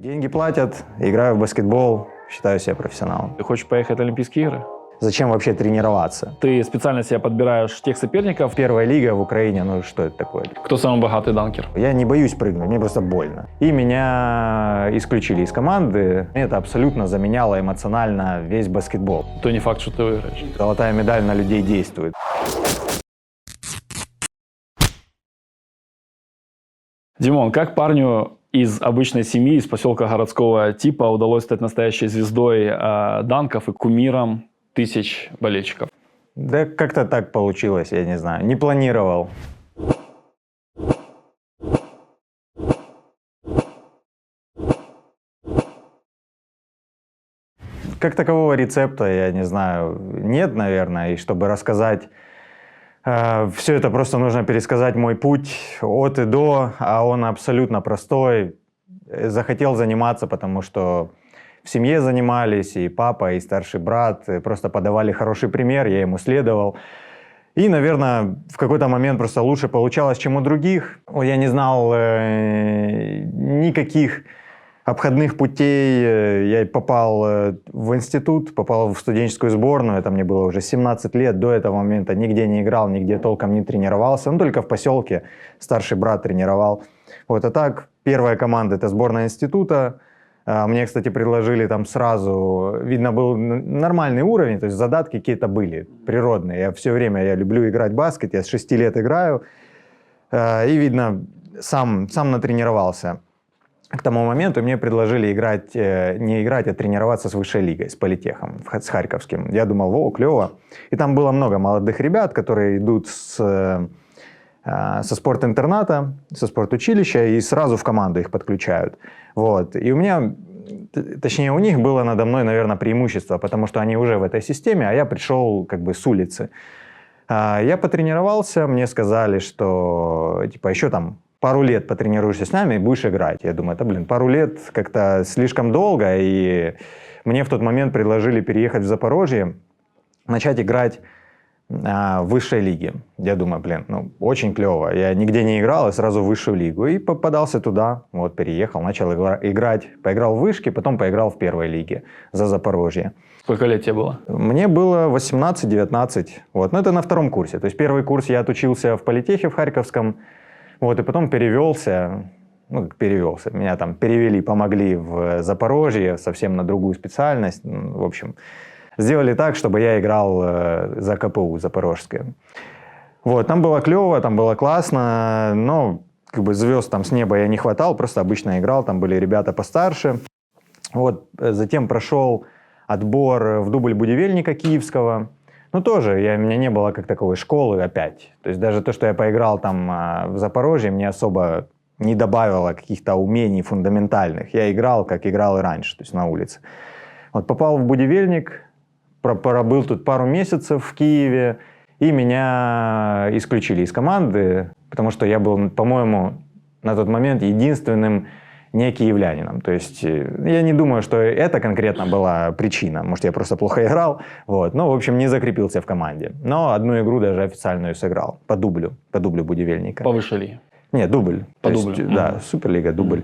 Деньги платят, играю в баскетбол, считаю себя профессионалом. Ты хочешь поехать на Олимпийские игры? Зачем вообще тренироваться? Ты специально себе подбираешь тех соперников. Первая лига в Украине, ну что это такое? Кто самый богатый данкер? Я не боюсь прыгнуть, мне просто больно. И меня исключили из команды. Это абсолютно заменяло эмоционально весь баскетбол. То не факт, что ты выиграешь. Золотая медаль на людей действует. Димон, как парню из обычной семьи, из поселка городского типа удалось стать настоящей звездой данков и кумиром тысяч болельщиков? Да как-то так получилось, я не знаю, не планировал. Как такового рецепта, я не знаю, нет, наверное, и чтобы рассказать все это, просто нужно пересказать мой путь от и до, а он абсолютно простой. Захотел заниматься, потому что в семье занимались, и папа, и старший брат просто подавали хороший пример, я ему следовал. И, наверное, в какой-то момент просто лучше получалось, чем у других. Я не знал никаких обходных путей. Я попал в институт, попал в студенческую сборную. Это мне было уже 17 лет. До этого момента нигде не играл, нигде толком не тренировался. Ну, только в поселке старший брат тренировал. Вот, а так, первая команда – это сборная института. Мне, кстати, предложили там сразу, видно, был нормальный уровень, то есть задатки какие-то были природные. Я все время, я люблю играть в баскет, я с 6 лет играю, и, видно, сам натренировался. К тому моменту мне предложили играть, не играть, а тренироваться с высшей лигой, с политехом, с Харьковским. Я думал, о, клево. И там было много молодых ребят, которые идут со спортинтерната, со спортучилища, и сразу в команду их подключают. Вот. И у меня, точнее у них было надо мной, наверное, преимущество, потому что они уже в этой системе, а я пришел как бы с улицы. Я потренировался, мне сказали, что типа еще там пару лет потренируешься с нами и будешь играть. Я думаю, это, пару лет как-то слишком долго, и мне в тот момент предложили переехать в Запорожье, начать играть в высшей лиге. Я думаю, очень клево. Я нигде не играл, и сразу в высшую лигу. И попадался туда, вот переехал, начал играть. Поиграл в вышке, потом поиграл в первой лиге за Запорожье. Сколько лет тебе было? Мне было 18-19. Вот. Но это на втором курсе. То есть первый курс я отучился в политехе в Харьковском, вот, и потом перевелся. Меня там перевели, помогли в Запорожье, совсем на другую специальность. В общем, сделали так, чтобы я играл за КПУ Запорожское. Вот, там было клево, там было классно, но как бы звезд там с неба я не хватал, просто обычно играл, там были ребята постарше. Вот, затем прошел отбор в дубль Будивельника Киевского. Ну, тоже, у меня не было как таковой школы опять. То есть даже то, что я поиграл там в Запорожье, мне особо не добавило каких-то умений фундаментальных. Я играл, как играл и раньше, то есть на улице. Вот попал в Будивельник, пробыл тут пару месяцев в Киеве, и меня исключили из команды, потому что я был, по-моему, на тот момент единственным не киевлянином. То есть я не думаю, что это конкретно была причина. Может, я просто плохо играл. Вот. Но, в общем, не закрепился в команде. Но одну игру даже официальную сыграл. По дублю Будивельника. По высшей лиге? Нет, дубль. По То дублю? Есть, да, Суперлига, дубль.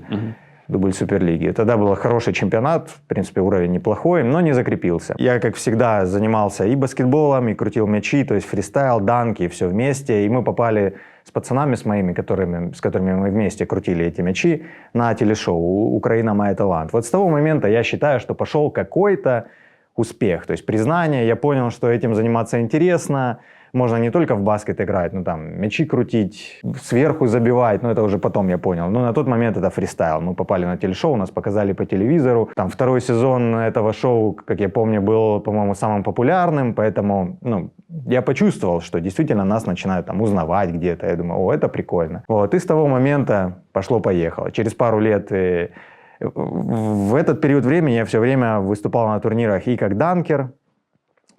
Дубль Суперлиги. Тогда был хороший чемпионат, в принципе, уровень неплохой, но не закрепился. Я, как всегда, занимался и баскетболом, и крутил мячи, то есть фристайл, данки, все вместе. И мы попали с пацанами, с моими, с которыми мы вместе крутили эти мячи, на телешоу «Украина. Май талант». Вот с того момента я считаю, что пошел какой-то успех, то есть признание. Я понял, что этим заниматься интересно. Можно не только в баскет играть, но там мячи крутить, сверху забивать, но это уже потом я понял. Но на тот момент это фристайл. Мы попали на телешоу, нас показали по телевизору. Там второй сезон этого шоу, как я помню, был, по-моему, самым популярным, поэтому, я почувствовал, что действительно нас начинают там узнавать где-то. Я думаю, о, это прикольно. Вот, и с того момента пошло-поехало. Через пару лет в этот период времени я все время выступал на турнирах и как данкер,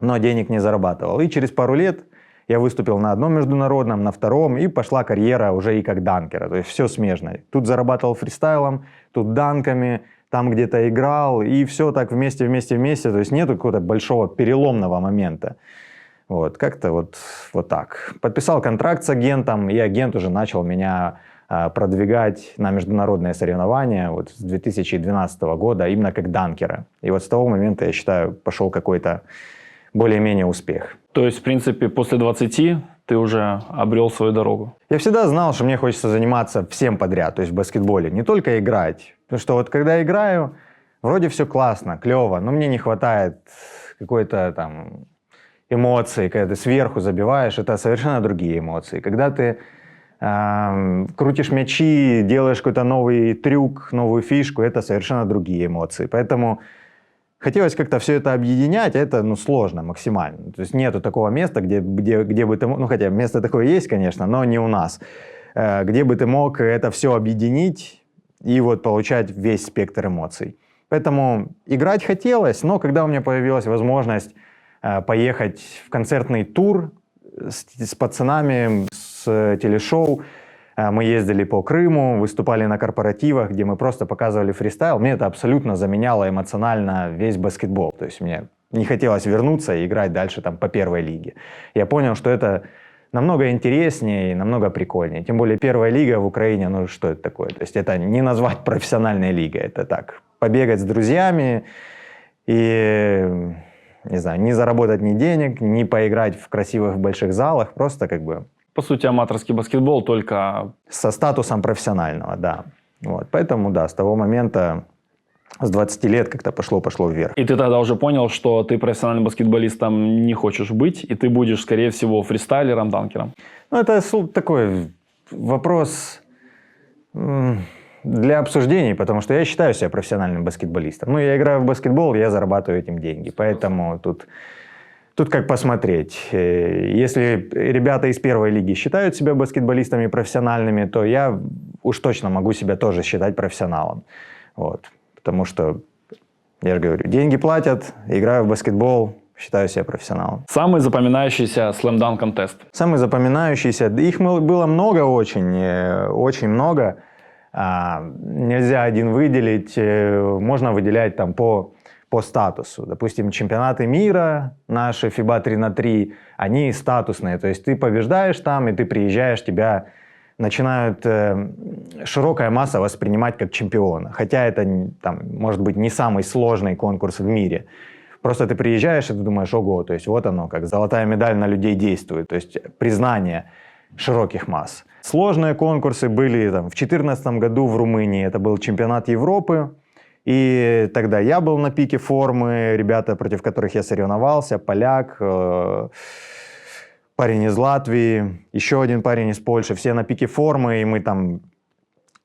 но денег не зарабатывал. И через пару лет я выступил на одном международном, на втором, и пошла карьера уже и как данкера. То есть все смежно. Тут зарабатывал фристайлом, тут данками, там где-то играл, и все так вместе. То есть нету какого-то большого переломного момента. Вот, как-то вот так. Подписал контракт с агентом, и агент уже начал меня продвигать на международные соревнования вот с 2012 года именно как данкера. И вот с того момента, я считаю, пошел какой-то более-менее успех. То есть, в принципе, после 20 ты уже обрел свою дорогу? Я всегда знал, что мне хочется заниматься всем подряд, то есть в баскетболе, не только играть. Потому что вот когда играю, вроде все классно, клево, но мне не хватает какой-то там эмоции, когда ты сверху забиваешь, это совершенно другие эмоции. Когда ты крутишь мячи, делаешь какой-то новый трюк, новую фишку, это совершенно другие эмоции. Поэтому хотелось как-то все это объединять, а это сложно максимально. То есть нету такого места, где бы ты мог, хотя место такое есть, конечно, но не у нас, где бы ты мог это все объединить и вот получать весь спектр эмоций. Поэтому играть хотелось, но когда у меня появилась возможность поехать в концертный тур с пацанами, с телешоу, мы ездили по Крыму, выступали на корпоративах, где мы просто показывали фристайл. Мне это абсолютно заменяло эмоционально весь баскетбол. То есть мне не хотелось вернуться и играть дальше там по первой лиге. Я понял, что это намного интереснее и намного прикольнее. Тем более первая лига в Украине, что это такое? То есть это не назвать профессиональной лигой. Это так, побегать с друзьями и, не знаю, не заработать ни денег, не поиграть в красивых больших залах, просто как бы... По сути, аматорский баскетбол, только... Со статусом профессионального, да. Вот. Поэтому, да, с того момента, с 20 лет как-то пошло вверх. И ты тогда уже понял, что ты профессиональным баскетболистом не хочешь быть, и ты будешь, скорее всего, фристайлером, данкером? Это такой вопрос для обсуждений, потому что я считаю себя профессиональным баскетболистом. Я играю в баскетбол, я зарабатываю этим деньги, поэтому Тут как посмотреть. Если ребята из первой лиги считают себя баскетболистами профессиональными, то я уж точно могу себя тоже считать профессионалом. Вот. Потому что, я же говорю, деньги платят, играю в баскетбол, считаю себя профессионалом. Самый запоминающийся слэм-данк-контест? Самый запоминающийся, их было много очень много. Нельзя один выделить, можно выделять там по статусу. Допустим, чемпионаты мира наши, FIBA 3x3, они статусные. То есть ты побеждаешь там, и ты приезжаешь, тебя начинают широкая масса воспринимать как чемпиона. Хотя это, там, может быть, не самый сложный конкурс в мире. Просто ты приезжаешь, и ты думаешь, ого, то есть вот оно, как золотая медаль на людей действует. То есть признание широких масс. Сложные конкурсы были там, в 2014 году в Румынии. Это был чемпионат Европы. И тогда я был на пике формы, ребята, против которых я соревновался, поляк, парень из Латвии, еще один парень из Польши, все на пике формы, и мы там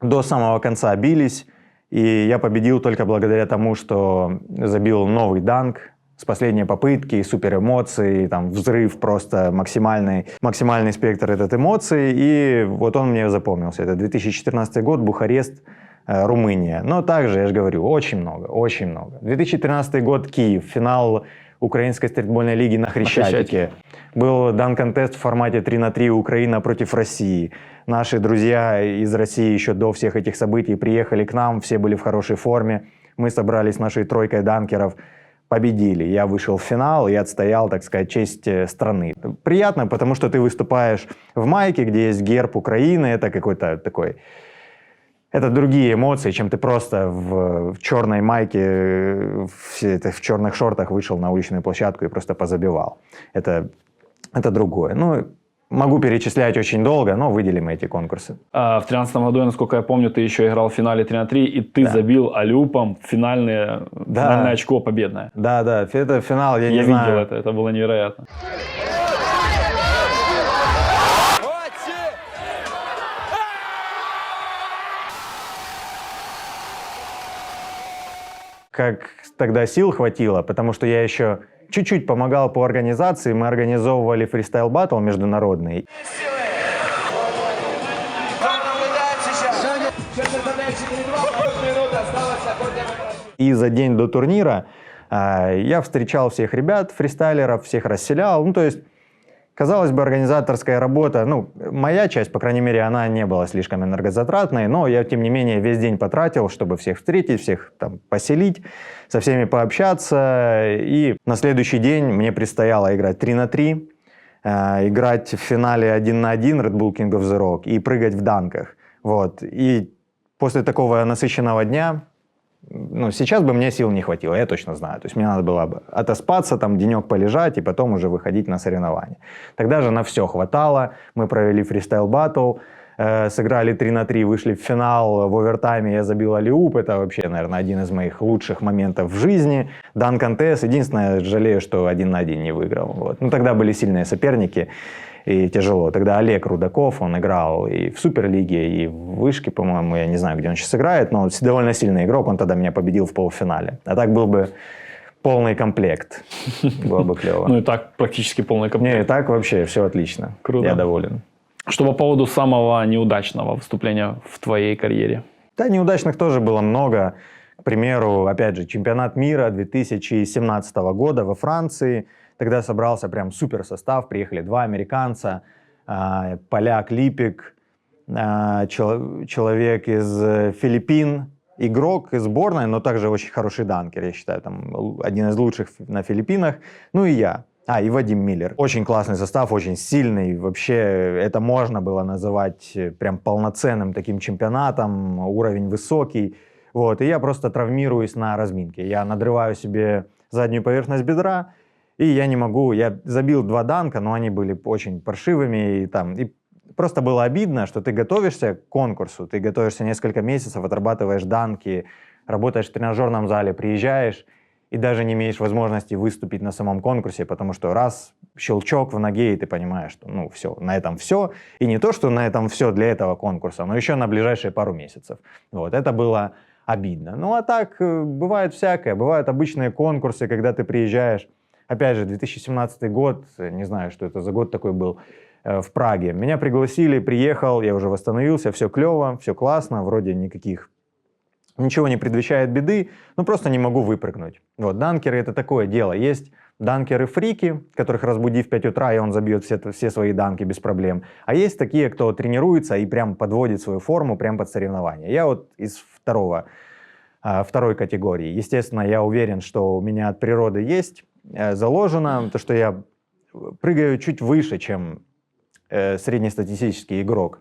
до самого конца бились. И я победил только благодаря тому, что забил новый данк с последней попытки, супер эмоции, там взрыв просто максимальный спектр этот эмоций. И вот он мне запомнился. Это 2014 год, Бухарест, Румыния. Но также, я же говорю, очень много. 2013 год, Киев, финал Украинской стритбольной лиги на Хрещатике. Был дан-контест в формате 3x3 Украина против России. Наши друзья из России еще до всех этих событий приехали к нам, все были в хорошей форме. Мы собрались с нашей тройкой данкеров, победили. Я вышел в финал и отстоял, так сказать, честь страны. Приятно, потому что ты выступаешь в майке, где есть герб Украины, это какой-то такой... Это другие эмоции, чем ты просто в черной майке, в черных шортах вышел на уличную площадку и просто позабивал. Это другое. Могу перечислять очень долго, но выделим эти конкурсы. В 2013 году, насколько я помню, ты еще играл в финале 3x3, и ты забил алюпом финальное очко победное. Да, это финал, я не знаю. Я видел это было невероятно. Как тогда сил хватило, потому что я еще чуть-чуть помогал по организации. Мы организовывали фристайл-баттл международный. И за день до турнира я встречал всех ребят, фристайлеров, всех расселял. То есть, казалось бы, организаторская работа, моя часть, по крайней мере, она не была слишком энергозатратной, но я, тем не менее, весь день потратил, чтобы всех встретить, всех там поселить, со всеми пообщаться. И на следующий день мне предстояло играть 3x3, играть в финале 1 на 1 Red Bull King of the Rock и прыгать в данках. Вот. И после такого насыщенного дня, ну, сейчас бы мне сил не хватило, я точно знаю. То есть мне надо было бы отоспаться, там денек полежать и потом уже выходить на соревнования. Тогда же на все хватало. Мы провели фристайл-баттл, сыграли 3-3, вышли в финал, в овертайме я забил аллиуп. Это вообще, наверное, один из моих лучших моментов в жизни. Дан-контест. Единственное, жалею, что 1 на 1 не выиграл. Вот. Ну, тогда были сильные соперники. И тяжело. Тогда Олег Рудаков, он играл и в Суперлиге, и в Вышке, по-моему, я не знаю, где он сейчас играет, но довольно сильный игрок, он тогда меня победил в полуфинале. А так был бы полный комплект. Было бы клево. Ну и так практически полный комплект. Не, и так вообще все отлично. Круто. Я доволен. Что по поводу самого неудачного выступления в твоей карьере? Да, неудачных тоже было много. К примеру, опять же, чемпионат мира 2017 года во Франции. Тогда собрался прям супер состав, приехали 2 американца, поляк Липик, человек из Филиппин, игрок из сборной, но также очень хороший данкер, я считаю, там один из лучших на Филиппинах, ну и я. И Вадим Миллер. Очень классный состав, очень сильный. Вообще это можно было называть прям полноценным таким чемпионатом, уровень высокий. Вот. И я просто травмируюсь на разминке. Я надрываю себе заднюю поверхность бедра, и я не могу, я забил 2 данка, но они были очень паршивыми, и просто было обидно, что ты готовишься к конкурсу, ты готовишься несколько месяцев, отрабатываешь данки, работаешь в тренажерном зале, приезжаешь, и даже не имеешь возможности выступить на самом конкурсе, потому что раз щелчок в ноге, и ты понимаешь, что ну все, на этом все, и не то, что на этом все для этого конкурса, но еще на ближайшие пару месяцев. Вот, это было обидно. Ну а так, бывает всякое, бывают обычные конкурсы, когда ты приезжаешь. Опять же, 2017 год, не знаю, что это за год такой был, в Праге. Меня пригласили, приехал, я уже восстановился, все клево, все классно, вроде ничего не предвещает беды, но просто не могу выпрыгнуть. Вот, данкеры — это такое дело. Есть данкеры-фрики, которых разбуди в 5 утра, и он забьет все свои данки без проблем. А есть такие, кто тренируется и прям подводит свою форму прям под соревнования. Я вот из второй категории. Естественно, я уверен, что у меня от природы есть заложено, то, что я прыгаю чуть выше, чем среднестатистический игрок.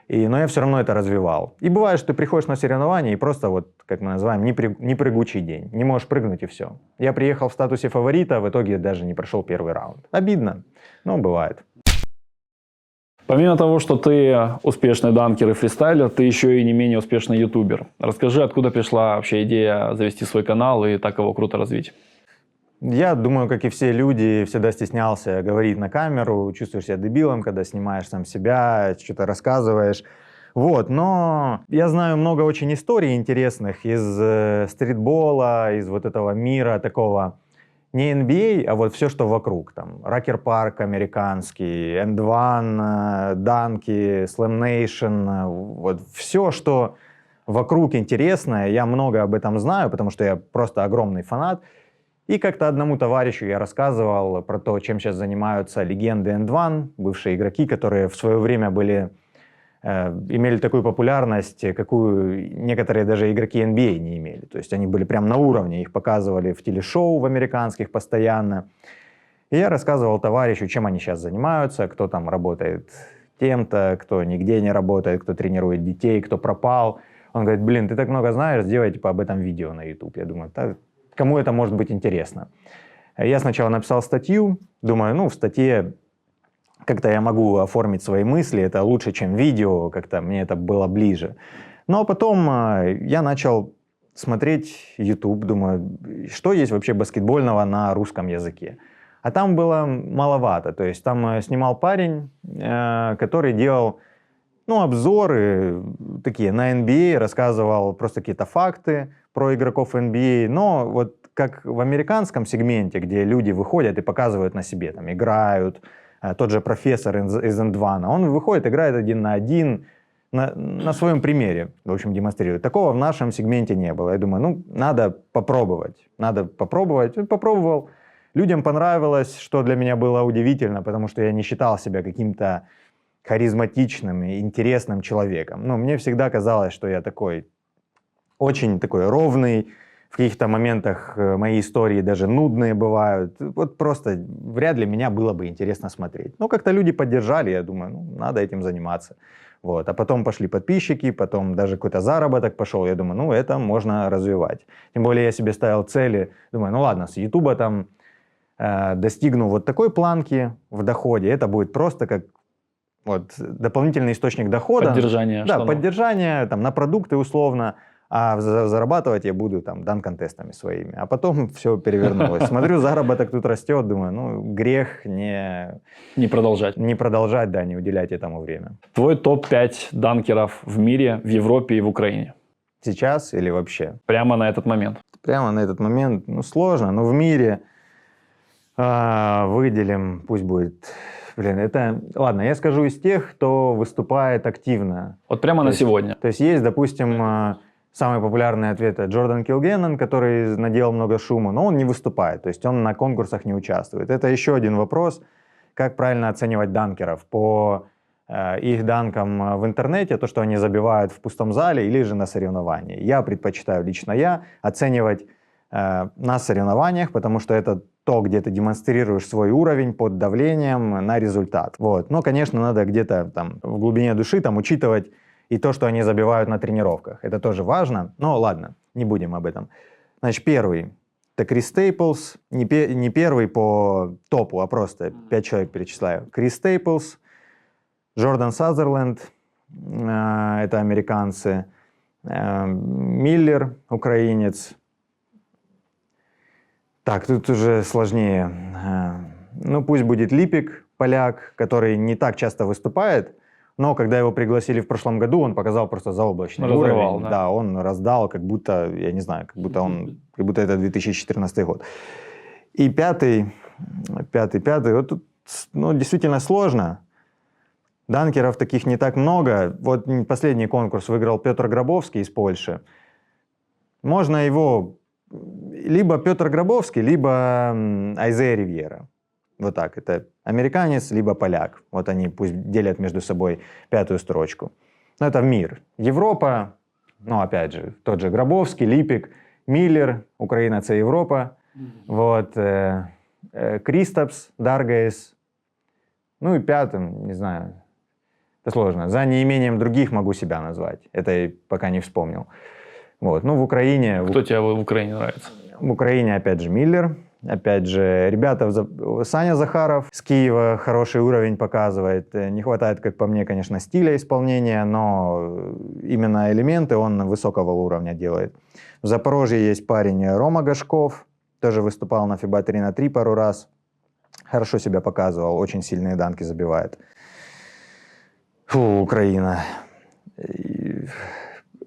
Но я все равно это развивал. И бывает, что ты приходишь на соревнования и просто, вот, как мы называем, непрыгучий день. Не можешь прыгнуть и все. Я приехал в статусе фаворита, в итоге даже не прошел первый раунд. Обидно, но бывает. Помимо того, что ты успешный данкер и фристайлер, ты еще и не менее успешный ютубер. Расскажи, откуда пришла вообще идея завести свой канал и так его круто развить? Я думаю, как и все люди, всегда стеснялся говорить на камеру, чувствуешь себя дебилом, когда снимаешь сам себя, что-то рассказываешь. Вот, но я знаю много очень историй интересных из стритбола, из вот этого мира такого, не NBA, а вот все, что вокруг. Там Ракер Парк американский, End One, Данки, Slam Nation, вот все, что вокруг интересное, я много об этом знаю, потому что я просто огромный фанат. И как-то одному товарищу я рассказывал про то, чем сейчас занимаются легенды End One, бывшие игроки, которые в свое время имели такую популярность, какую некоторые даже игроки NBA не имели. То есть они были прям на уровне, их показывали в телешоу в американских постоянно. И я рассказывал товарищу, чем они сейчас занимаются, кто там работает тем-то, кто нигде не работает, кто тренирует детей, кто пропал. Он говорит: блин, ты так много знаешь, сделай типа об этом видео на YouTube. Я думаю, кому это может быть интересно? Я сначала написал статью, думаю, ну в статье как-то я могу оформить свои мысли, это лучше, чем видео, как-то мне это было ближе. Но потом я начал смотреть YouTube, думаю, что есть вообще баскетбольного на русском языке. А там было маловато, то есть там снимал парень, который делал обзоры такие на NBA, рассказывал просто какие-то факты про игроков NBA, но вот как в американском сегменте, где люди выходят и показывают на себе, там играют, тот же профессор из End One, он выходит, играет 1 на 1, на своем примере, в общем, демонстрирует. Такого в нашем сегменте не было. Я думаю, надо попробовать. Попробовал. Людям понравилось, что для меня было удивительно, потому что я не считал себя каким-то харизматичным и интересным человеком. Мне всегда казалось, что я очень такой ровный, в каких-то моментах мои истории даже нудные бывают. Вот просто вряд ли меня было бы интересно смотреть. Но как-то люди поддержали, я думаю, надо этим заниматься. Вот. А потом пошли подписчики, потом даже какой-то заработок пошел. Я думаю, ну, это можно развивать. Тем более я себе ставил цели. Думаю, ну ладно, с Ютуба там достигну вот такой планки в доходе. Это будет просто как вот дополнительный источник дохода. Поддержание. Да, штанов. поддержание там, на продукты условно. А зарабатывать я буду там дан-контестами своими. А потом все перевернулось. Смотрю, заработок тут растет. Думаю, ну, грех Не продолжать. не продолжать, да, не уделять этому время. Твой топ-5 данкеров в мире, в Европе и в Украине. Сейчас или вообще? Прямо на этот момент. Прямо на этот момент, ну, сложно. Но в мире выделим, пусть будет... Блин, это... Ладно, я скажу из тех, кто выступает активно. Вот прямо на сегодня. То есть есть, допустим, самый популярный ответ — это Джордан Килгеннон, который наделал много шума, но он не выступает, то есть он на конкурсах не участвует. Это еще один вопрос, как правильно оценивать данкеров по их данкам в интернете, то, что они забивают в пустом зале или же на соревновании. Я предпочитаю, лично я, оценивать на соревнованиях, потому что это то, где ты демонстрируешь свой уровень под давлением на результат. Вот. Но, конечно, надо где-то там в глубине души там учитывать и то, что они забивают на тренировках. Это тоже важно. Но ладно, не будем об этом. Значит, первый — это Крис Стейплс. Не первый по топу, а просто 5 человек перечисляю. Крис Стейплс, Джордан Сазерленд, это американцы, Миллер, украинец. Так, тут уже сложнее. Ну, пусть будет Липик, поляк, который не так часто выступает, но когда его пригласили в прошлом году, он показал просто заоблачный Разорвал, уровень. да. Да, он раздал, как будто, я не знаю, как будто это 2014 год. И пятый, вот тут, ну, действительно сложно. Данкеров таких не так много. Вот последний конкурс выиграл Петр Гробовский из Польши. Можно его... Либо Петр Гробовский, либо Айзея Ривьера. Вот так. Это американец, либо поляк. Вот они пусть делят между собой 5-ю строчку. Но это мир. Европа, ну опять же, тот же Гробовский, Липик, Миллер, Украина — это Европа. Вот. Кристапс, Даргайс. Ну и пятым, не знаю, это сложно. За неимением других могу себя назвать. Это я пока не вспомнил. Вот. Ну, в Украине... Кто тебе в Украине нравится? В Украине, опять же, Миллер. Опять же, ребята, Саня Захаров с Киева хороший уровень показывает. Не хватает, как по мне, конечно, стиля исполнения, но именно элементы он высокого уровня делает. В Запорожье есть парень Рома Гашков, тоже выступал на FIBA 3х3 пару раз. Хорошо себя показывал, очень сильные данки забивает. Фу, Украина.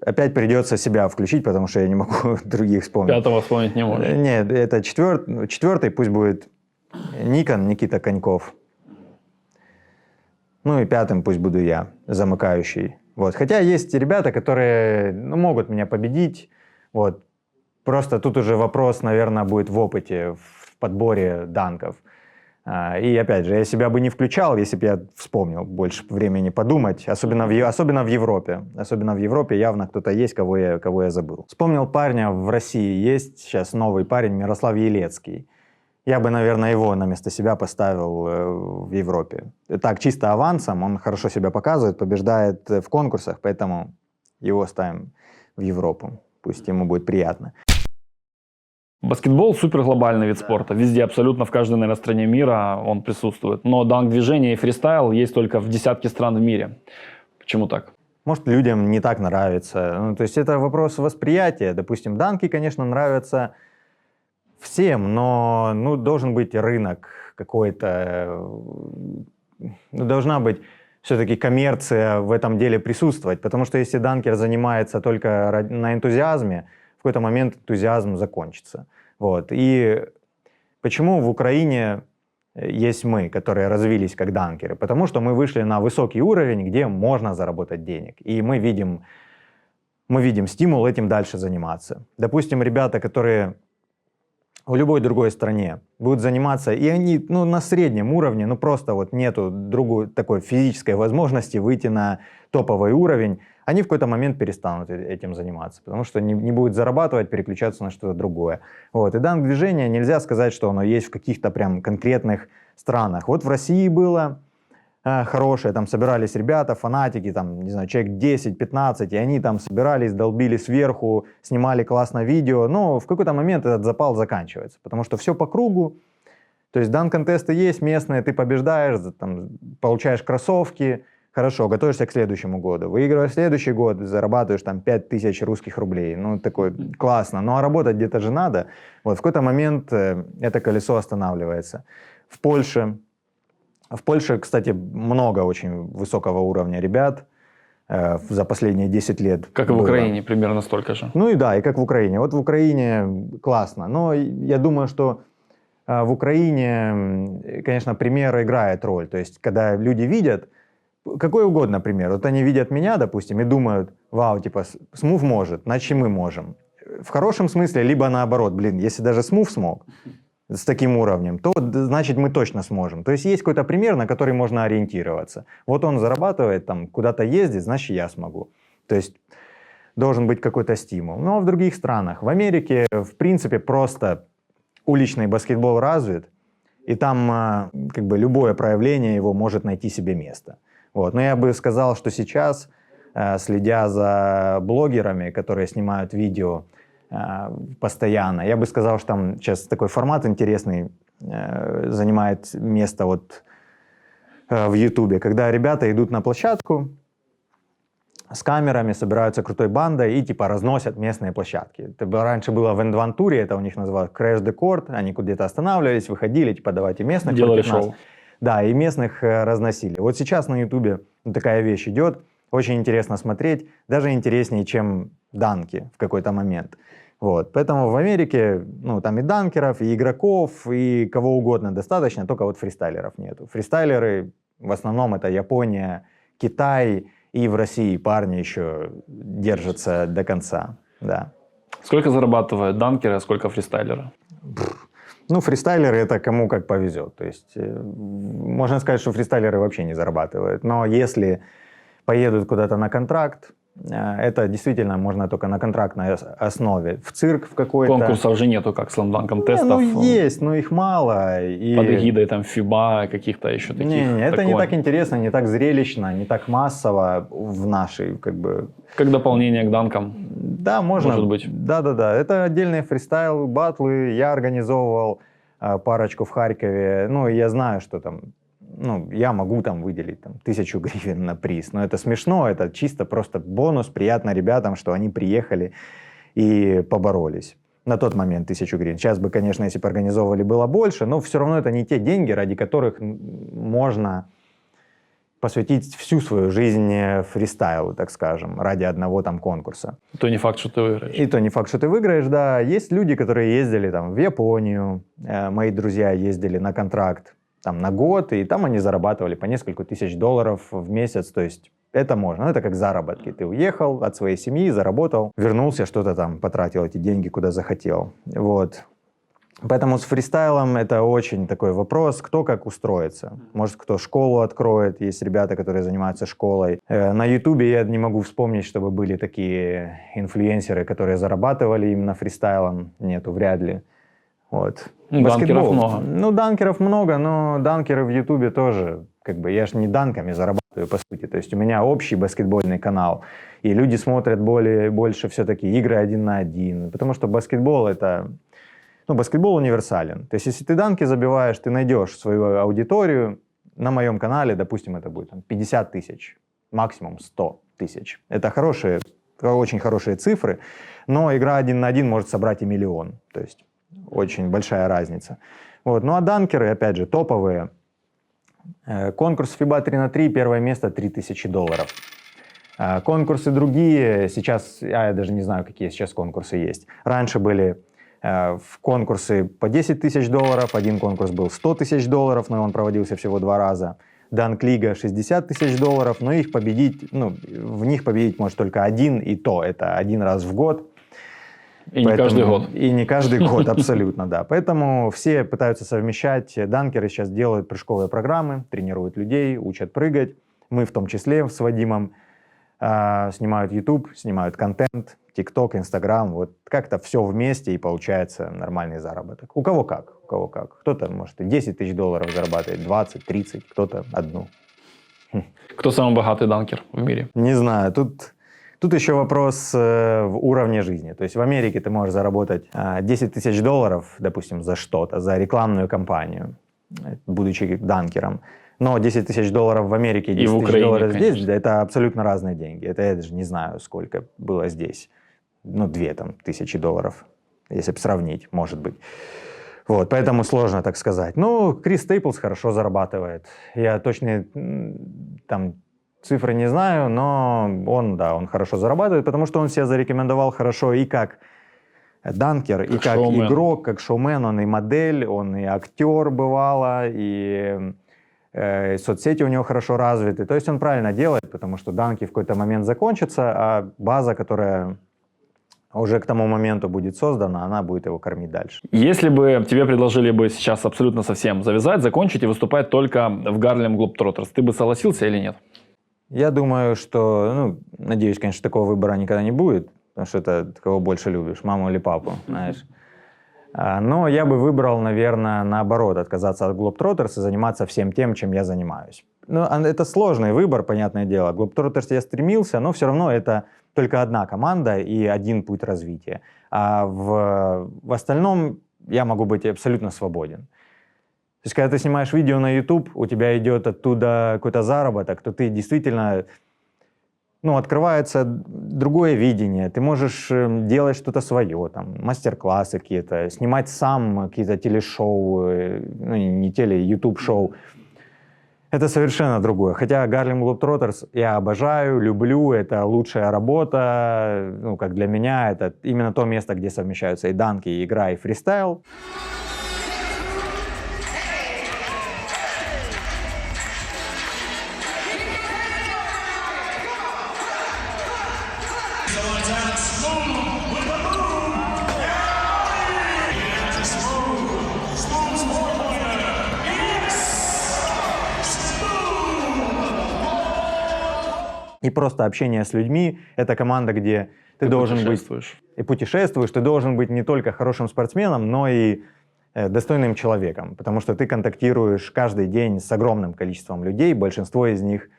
Опять придется себя включить, потому что я не могу других вспомнить. Пятого вспомнить не можешь. Нет, это четвертый, пусть будет Никита Коньков. Ну и пятым пусть буду я, замыкающий. Вот. Хотя есть ребята, которые могут меня победить. Вот. Просто тут уже вопрос, наверное, будет в опыте, в подборе данков. И опять же, я себя бы не включал, если бы я вспомнил больше времени подумать, особенно в Европе. Особенно в Европе явно кто-то есть, кого я забыл. Вспомнил парня в России, есть сейчас новый парень Мирослав Елецкий. Я бы, наверное, его на место себя поставил в Европе. Так, чисто авансом, он хорошо себя показывает, побеждает в конкурсах, поэтому его ставим в Европу. Пусть ему будет приятно. Баскетбол — суперглобальный вид спорта. Везде, абсолютно в каждой, наверное, стране мира он присутствует. Но данк-движение и фристайл есть только в десятке стран в мире. Почему так? Может, людям не так нравится. Ну, то есть это вопрос восприятия. Допустим, данки, конечно, нравятся всем, но должен быть рынок какой-то. Должна быть все-таки коммерция в этом деле присутствовать. Потому что если данкер занимается только на энтузиазме, в какой-то момент энтузиазм закончится. Вот. И почему в Украине есть мы, которые развились как данкеры? Потому что мы вышли на высокий уровень, где можно заработать денег. И мы видим стимул этим дальше заниматься. Допустим, ребята, которые в любой другой стране будут заниматься, и они на среднем уровне, просто вот нету другой такой физической возможности выйти на топовый уровень, они в какой-то момент перестанут этим заниматься, потому что не будут зарабатывать, переключаться на что-то другое. Вот. И данк-движение нельзя сказать, что оно есть в каких-то прям конкретных странах. Вот в России было, хорошие, там собирались ребята, фанатики, там, не знаю, человек 10-15, и они там собирались, долбили сверху, снимали классное видео, но в какой-то момент этот запал заканчивается, потому что все по кругу, то есть дан-контесты есть местные, ты побеждаешь, там, получаешь кроссовки, хорошо, готовишься к следующему году, выигрываешь следующий год, зарабатываешь там 5000 русских рублей, ну, такой, классно, ну, а работать где-то же надо, вот, в какой-то момент это колесо останавливается. В Польше, кстати, много очень высокого уровня ребят за последние 10 лет. Как и в было. Украине, примерно столько же. Ну и да, и как в Украине. Вот в Украине классно, но я думаю, что в Украине, конечно, пример играет роль. То есть, когда люди видят, какой угодно пример, вот они видят меня, допустим, и думают, вау, типа, Смув может, значит, мы можем. В хорошем смысле, либо наоборот, блин, если даже Смув смог, с таким уровнем, то значит мы точно сможем. То есть есть какой-то пример, на который можно ориентироваться. Вот он зарабатывает, там куда-то ездит, значит я смогу. То есть должен быть какой-то стимул. Но в других странах, в Америке, в принципе, просто уличный баскетбол развит, и там как бы любое проявление его может найти себе место. Вот. Но я бы сказал, что сейчас, следя за блогерами, которые снимают видео постоянно. Я бы сказал, что там сейчас такой формат интересный занимает место вот в Ютубе, когда ребята идут на площадку с камерами, собираются крутой бандой и типа разносят местные площадки. Это раньше было в Эндвантуре, это у них называлось Crash the Court, они где-то останавливались, выходили, типа давайте местных делали против нас. шоу. Да, и местных разносили. Вот сейчас на Ютубе такая вещь идет, очень интересно смотреть, даже интереснее, чем данки в какой-то момент. Вот. Поэтому в Америке, ну, там и данкеров, и игроков, и кого угодно достаточно, только вот фристайлеров нету. Фристайлеры в основном это Япония, Китай, и в России парни еще держатся до конца, да. Сколько зарабатывают данкеры, а сколько фристайлеры? Ну, фристайлеры это кому как повезет. То есть можно сказать, что фристайлеры вообще не зарабатывают. Но если поедут куда-то на контракт, это действительно можно только на контрактной основе. В цирк в какой-то... Конкурсов же нету, как слэмданк-контестов. Ну, есть, но их мало. И... Под эгидой там ФИБА, каких-то еще таких. Не, это такое. не так интересно, не так зрелищно, не так массово в нашей, как бы... Как дополнение к данкам. Да, можно. Может быть. Да. Это отдельные фристайл, батлы. Я организовывал парочку в Харькове. Ну, и я знаю, что там... Ну, я могу там выделить там, 1000 гривен на приз. Но это смешно, это чисто просто бонус. Приятно ребятам, что они приехали и поборолись. На тот момент 1000 гривен. Сейчас бы, конечно, если бы организовывали, было больше, но все равно это не те деньги, ради которых можно посвятить всю свою жизнь фристайлу, так скажем, ради одного там конкурса. То не факт, что ты выиграешь. И то не факт, что ты выиграешь, да. Есть люди, которые ездили там в Японию, мои друзья ездили на контракт там на год, и там они зарабатывали по несколько тысяч долларов в месяц, то есть это можно, это как заработки. Ты уехал от своей семьи, заработал, вернулся, что-то там потратил эти деньги, куда захотел. Вот. Поэтому с фристайлом это очень такой вопрос, кто как устроится. Может, кто школу откроет, есть ребята, которые занимаются школой. На Ютубе я не могу вспомнить, чтобы были такие инфлюенсеры, которые зарабатывали именно фристайлом. Нету, вряд ли. Вот. Данкеров много. Ну, данкеров много, но данкеры в Ютубе тоже, как бы, я же не данками зарабатываю, по сути. То есть у меня общий баскетбольный канал, и люди смотрят больше все-таки игры 1 на 1, потому что баскетбол это... Ну, баскетбол универсален. То есть если ты данки забиваешь, ты найдешь свою аудиторию. На моем канале, допустим, это будет 50 тысяч, максимум 100 тысяч. Это хорошие, очень хорошие цифры, но игра 1 на 1 может собрать и миллион. То есть очень большая разница. Вот. Ну а данкеры, опять же, топовые. Конкурс FIBA 3 на 3, первое место $3000. Конкурсы другие, сейчас, я даже не знаю, какие сейчас конкурсы есть. Раньше были в конкурсы по $10 000, один конкурс был $100 000, но он проводился всего 2 раза. Данк-лига $60 000, но их победить, ну, в них победить может только один, и то это 1 раз в год. И не каждый год. И не каждый год, абсолютно, да. Поэтому все пытаются совмещать. Данкеры сейчас делают прыжковые программы, тренируют людей, учат прыгать. Мы в том числе с Вадимом снимают YouTube, снимают контент, TikTok, Instagram. Вот как-то все вместе и получается нормальный заработок. У кого как, у кого как. Кто-то может и $10 000 зарабатывает, 20, 30, кто-то одну. Кто самый богатый данкер в мире? Не знаю, тут еще вопрос в уровне жизни. То есть в Америке ты можешь заработать 10 тысяч долларов, допустим, за что-то, за рекламную кампанию, будучи данкером. Но 10 тысяч долларов в Америке и 10 тысяч долларов здесь, да, это абсолютно разные деньги. Это я даже не знаю, сколько было здесь. Ну, 2 тысячи долларов, если бы сравнить, может быть. Вот, поэтому сложно так сказать. Ну, Крис Стейплс хорошо зарабатывает. Я точно там цифры не знаю, но он хорошо зарабатывает, потому что он себя зарекомендовал хорошо и как данкер, и как шоумен. игрок, как шоумен, он и модель, он и актер бывало, и соцсети у него хорошо развиты. То есть он правильно делает, потому что данки в какой-то момент закончатся, а база, которая уже к тому моменту будет создана, она будет его кормить дальше. Если бы тебе предложили бы сейчас абсолютно совсем завязать, закончить и выступать только в Harlem Globetrotters, ты бы согласился или нет? Я думаю, что, надеюсь, конечно, такого выбора никогда не будет, потому что это ты кого больше любишь, маму или папу, знаешь. Но я бы выбрал, наверное, наоборот, отказаться от Globetrotters и заниматься всем тем, чем я занимаюсь. Это сложный выбор, понятное дело. Globetrotters я стремился, но все равно это только одна команда и один путь развития. А в остальном я могу быть абсолютно свободен. То есть, когда ты снимаешь видео на YouTube, у тебя идет оттуда какой-то заработок, то ты действительно, открывается другое видение. Ты можешь делать что-то свое, там, мастер-классы какие-то, снимать сам какие-то телешоу, не YouTube-шоу. Это совершенно другое. Хотя Harlem Globetrotters я обожаю, люблю, это лучшая работа. Как для меня, это именно то место, где совмещаются и данки, и игра, и фристайл. И просто общение с людьми – это команда, где ты должен быть и путешествуешь, ты должен быть не только хорошим спортсменом, но и достойным человеком, потому что ты контактируешь каждый день с огромным количеством людей, большинство из них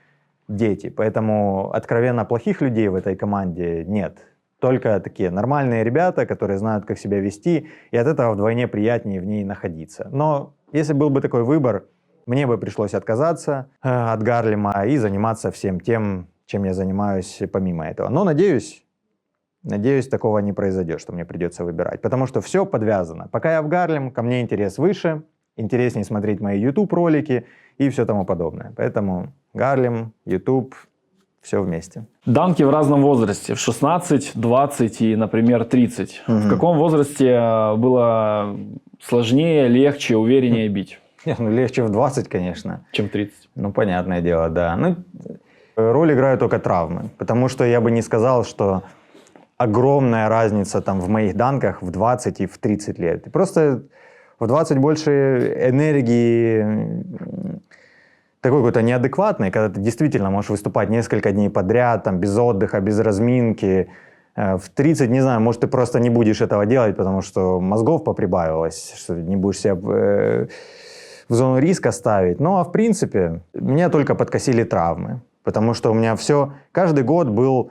дети. Поэтому откровенно плохих людей в этой команде нет. Только такие нормальные ребята, которые знают, как себя вести, и от этого вдвойне приятнее в ней находиться. Но если был бы такой выбор, мне бы пришлось отказаться от Гарлема и заниматься всем тем, чем я занимаюсь помимо этого. Но надеюсь, такого не произойдет, что мне придется выбирать. Потому что все подвязано. Пока я в Гарлем, ко мне интерес выше, интереснее смотреть мои YouTube-ролики и все тому подобное. Поэтому Гарлем, YouTube, все вместе. Данки в разном возрасте. В 16, 20 и, например, 30. В каком возрасте было сложнее, легче, увереннее бить? Легче в 20, конечно. Чем в 30. Понятное дело, да. Роль играют только травмы. Потому что я бы не сказал, что огромная разница в моих данках в 20 и в 30 лет. Просто в 20 больше энергии, такой какой-то неадекватный, когда ты действительно можешь выступать несколько дней подряд, без отдыха, без разминки. В 30, не знаю, может, ты просто не будешь этого делать, потому что мозгов поприбавилось, что не будешь себя в зону риска ставить. А в принципе, меня только подкосили травмы, потому что у меня каждый год был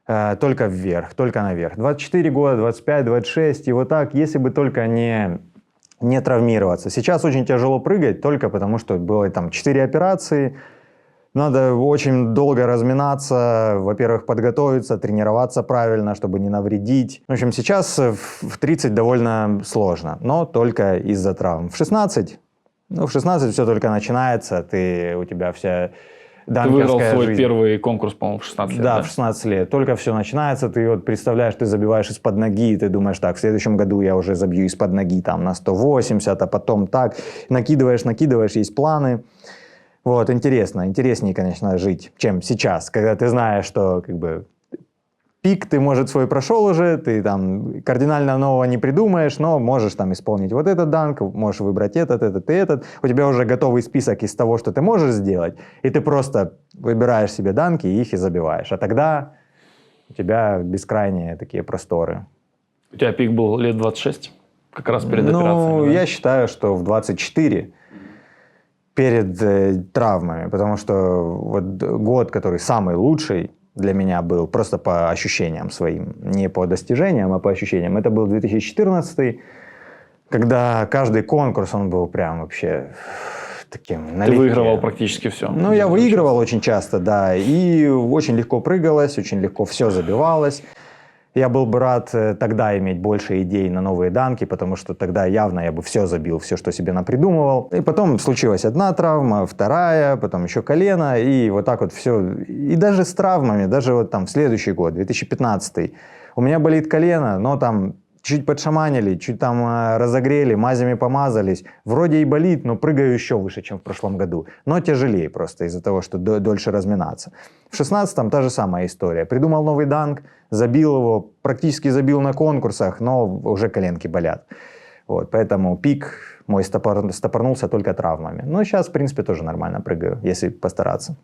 только вверх, только наверх. 24 года, 25, 26, и вот так, если бы только не травмироваться. Сейчас очень тяжело прыгать, только потому что было 4 операции. Надо очень долго разминаться, во-первых, подготовиться, тренироваться правильно, чтобы не навредить. В общем, сейчас в 30 довольно сложно, но только из-за травм. В 16 все только начинается, у тебя вся данкерская жизнь. Ты выиграл свой жизнь. Первый конкурс, по-моему, в 16 лет. Да, в 16 лет. Только все начинается, ты представляешь, ты забиваешь из-под ноги, ты думаешь, так, в следующем году я уже забью из-под ноги на 180, а потом так. Накидываешь, есть планы. Интереснее, конечно, жить, чем сейчас, когда ты знаешь, что пик ты, может, свой прошел уже, ты кардинально нового не придумаешь, но можешь исполнить вот этот данк, можешь выбрать этот и этот. У тебя уже готовый список из того, что ты можешь сделать, и ты просто выбираешь себе данки и их и забиваешь. А тогда у тебя бескрайние такие просторы. У тебя пик был лет 26, как раз перед операцией? Да? Я считаю, что в 24 перед травмами, потому что вот год, который самый лучший для меня был, просто по ощущениям своим, не по достижениям, а по ощущениям, это был 2014, когда каждый конкурс, он был прям вообще таким налегке. Ты выигрывал практически все. Ну, я выигрывал очень часто, да, и очень легко прыгалось, очень легко все забивалось. Я был бы рад тогда иметь больше идей на новые данки, потому что тогда явно я бы все забил, все, что себе напридумывал. И потом случилась одна травма, вторая, потом еще колено, и вот так вот все. И даже с травмами, даже вот там в следующий год, 2015, у меня болит колено, но там чуть подшаманили, чуть там разогрели, мазями помазались. Вроде и болит, но прыгаю еще выше, чем в прошлом году. Но тяжелее просто из-за того, что дольше разминаться. В 16-м та же самая история. Придумал новый данк, забил его, практически забил на конкурсах, но уже коленки болят. Вот, поэтому пик мой стопорнулся только травмами. Но сейчас, в принципе, тоже нормально прыгаю, если постараться.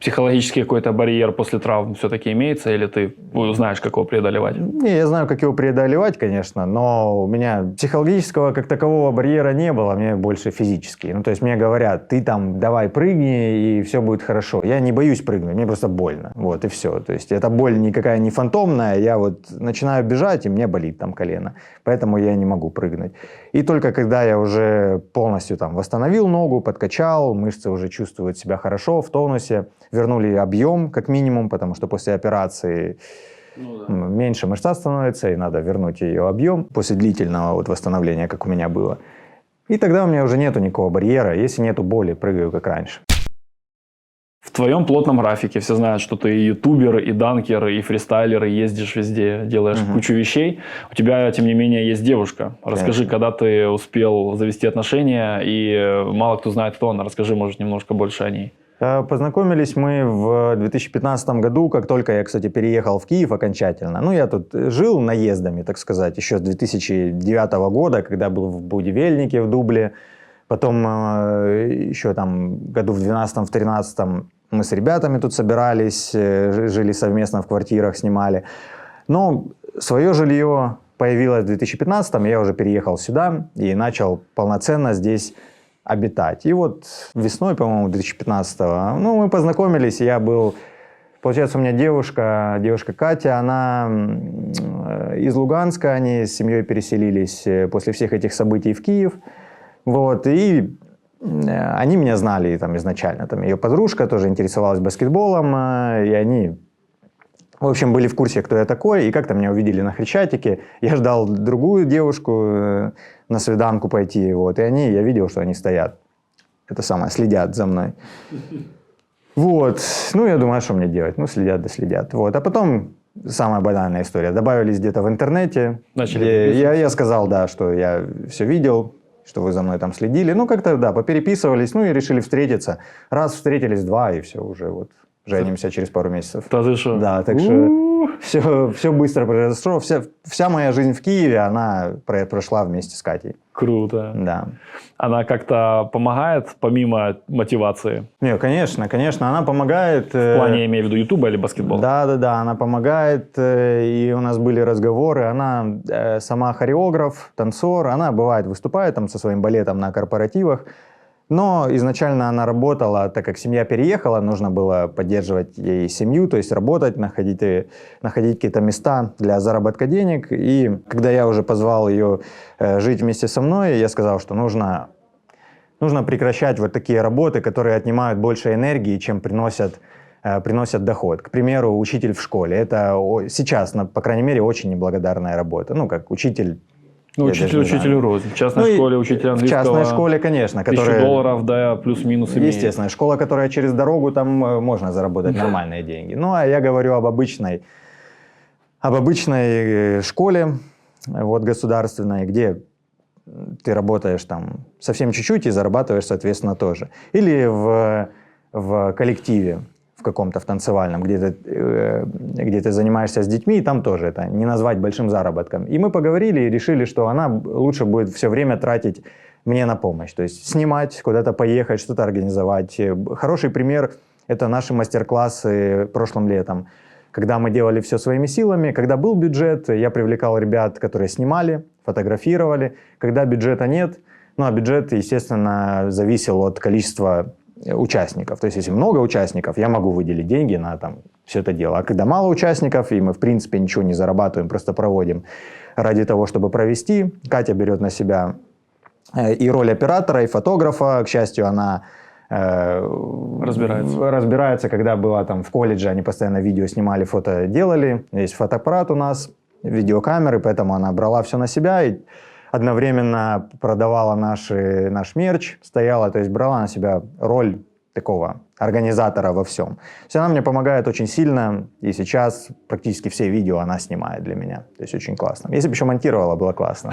Психологический какой-то барьер после травм все-таки имеется, или ты знаешь, как его преодолевать? Не, я знаю, как его преодолевать, конечно, но у меня психологического как такового барьера не было, мне больше физический. Ну, то есть мне говорят, ты там давай прыгни, и все будет хорошо. Я не боюсь прыгнуть, мне просто больно, вот, и все. То есть эта боль никакая не фантомная, я вот начинаю бежать, и мне болит там колено, поэтому я не могу прыгнуть. И только когда я уже полностью там восстановил ногу, подкачал, мышцы уже чувствуют себя хорошо, в тонусе, вернули объем как минимум, потому что после операции меньше мышца становится, и надо вернуть ее объем после длительного вот восстановления, как у меня было. И тогда у меня уже нету никакого барьера, если нету боли, прыгаю как раньше. В твоем плотном графике все знают, что ты и ютубер, и данкер, и фристайлер, и ездишь везде, делаешь кучу вещей. У тебя, тем не менее, есть девушка. Расскажи, когда ты успел завести отношения, и мало кто знает, кто она. Расскажи, может, немножко больше о ней. Познакомились мы в 2015 году, как только я, кстати, переехал в Киев окончательно. Ну, я тут жил наездами, так сказать, еще с 2009 года, когда был в Будивельнике в Дубле. Потом еще там году в 12-13 мы с ребятами тут собирались, жили совместно в квартирах, снимали. Но свое жилье появилось в 2015, я уже переехал сюда и начал полноценно здесь обитать. И вот весной, по-моему, 2015-го, ну, мы познакомились, я был... Получается, у меня девушка Катя, она из Луганска, они с семьей переселились после всех этих событий в Киев. Вот, и они меня знали там изначально. Там ее подружка тоже интересовалась баскетболом, и они, в общем, были в курсе, кто я такой, и как-то меня увидели на Хрещатике. Я ждал другую девушку на свиданку пойти, вот, и я видел, что они стоят, это самое, следят за мной. Вот, ну, я думаю, что мне делать? Ну, следят, да следят. Вот, а потом самая банальная история. Добавились где-то в интернете. Я сказал, да, что я все видел, что вы за мной там следили. Ну, как-то, да, попереписывались, ну, и решили встретиться. Раз встретились, два, и все, уже вот женимся через пару месяцев. Да ты что? Да, так что все быстро произошло. Вся моя жизнь в Киеве, она прошла вместе с Катей. Круто. Да. Она как-то помогает, помимо мотивации? Не, конечно, она помогает. В плане, я имею в виду, ютуба или баскетбола? Да, она помогает, и у нас были разговоры. Она сама хореограф, танцор, она бывает выступает там со своим балетом на корпоративах. Но изначально она работала, так как семья переехала, нужно было поддерживать ей семью, то есть работать, находить какие-то места для заработка денег. И когда я уже позвал ее жить вместе со мной, я сказал, что нужно прекращать вот такие работы, которые отнимают больше энергии, чем приносят доход. К примеру, учитель в школе. Это сейчас, по крайней мере, очень неблагодарная работа. Ну, как учитель... Ну, учителю рознь. В частной школе учитель английского... В частной школе, конечно. $1000, да, плюс-минус имеет. Естественно. Школа, которая через дорогу, там можно заработать нормальные деньги. Ну, а я говорю об обычной школе, вот, государственной, где ты работаешь там совсем чуть-чуть и зарабатываешь, соответственно, тоже. Или в коллективе, в каком-то, в танцевальном, где ты занимаешься с детьми, и там тоже это не назвать большим заработком. И мы поговорили и решили, что она лучше будет все время тратить мне на помощь. То есть снимать, куда-то поехать, что-то организовать. Хороший пример – это наши мастер-классы прошлым летом, когда мы делали все своими силами. Когда был бюджет, я привлекал ребят, которые снимали, фотографировали. Когда бюджета нет, Ну, а бюджет, естественно, зависел от количества участников. То есть, если много участников, я могу выделить деньги на там, все это дело. А когда мало участников, и мы, в принципе, ничего не зарабатываем, просто проводим ради того, чтобы провести, Катя берет на себя и роль оператора, и фотографа. К счастью, она разбирается, когда была там в колледже, они постоянно видео снимали, фото делали. Есть фотоаппарат у нас, видеокамеры, поэтому она брала все на себя и одновременно продавала наш мерч, стояла, то есть брала на себя роль такого организатора во всем. То есть она мне помогает очень сильно, и сейчас практически все видео она снимает для меня. То есть очень классно. Если бы еще монтировала, было классно.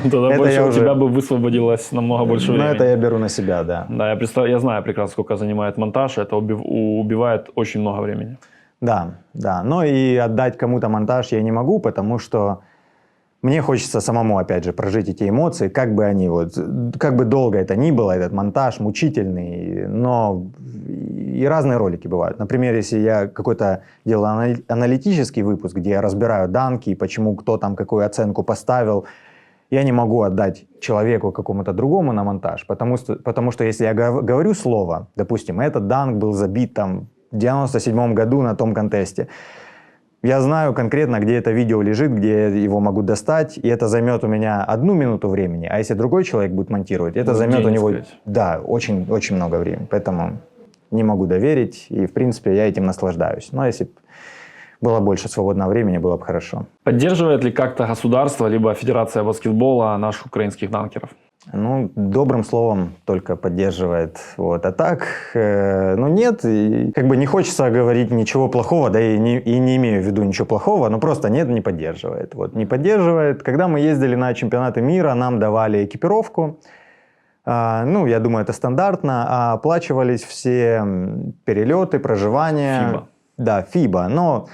Тогда больше у тебя бы высвободилось намного больше времени. Но это я беру на себя, да. Да, я знаю прекрасно, сколько занимает монтаж, это убивает очень много времени. Да, да. Но и отдать кому-то монтаж я не могу, потому что мне хочется самому, опять же, прожить эти эмоции, как бы долго это ни было, этот монтаж мучительный, но и разные ролики бывают. Например, если я какой-то делаю аналитический выпуск, где я разбираю данки, почему кто там какую оценку поставил, я не могу отдать человеку какому-то другому на монтаж, потому что если я говорю слово, допустим, этот данк был забит там в 97 году на том контесте, я знаю конкретно, где это видео лежит, где я его могу достать, и это займет у меня 1 минуту времени, а если другой человек будет монтировать, это займет у него, да, очень, очень много времени, поэтому не могу доверить, и в принципе я этим наслаждаюсь. Но если было больше свободного времени, было бы хорошо. Поддерживает ли как-то государство, либо Федерация баскетбола наших украинских данкеров? Ну, добрым словом только поддерживает. Вот. А так, ну нет, и как бы не хочется говорить ничего плохого, да и не имею в виду ничего плохого, но просто нет, не поддерживает. Вот, не поддерживает. Когда мы ездили на чемпионаты мира, нам давали экипировку. Ну, я думаю, это стандартно. А оплачивались все перелеты, проживание. ФИБА. Да, ФИБА. Но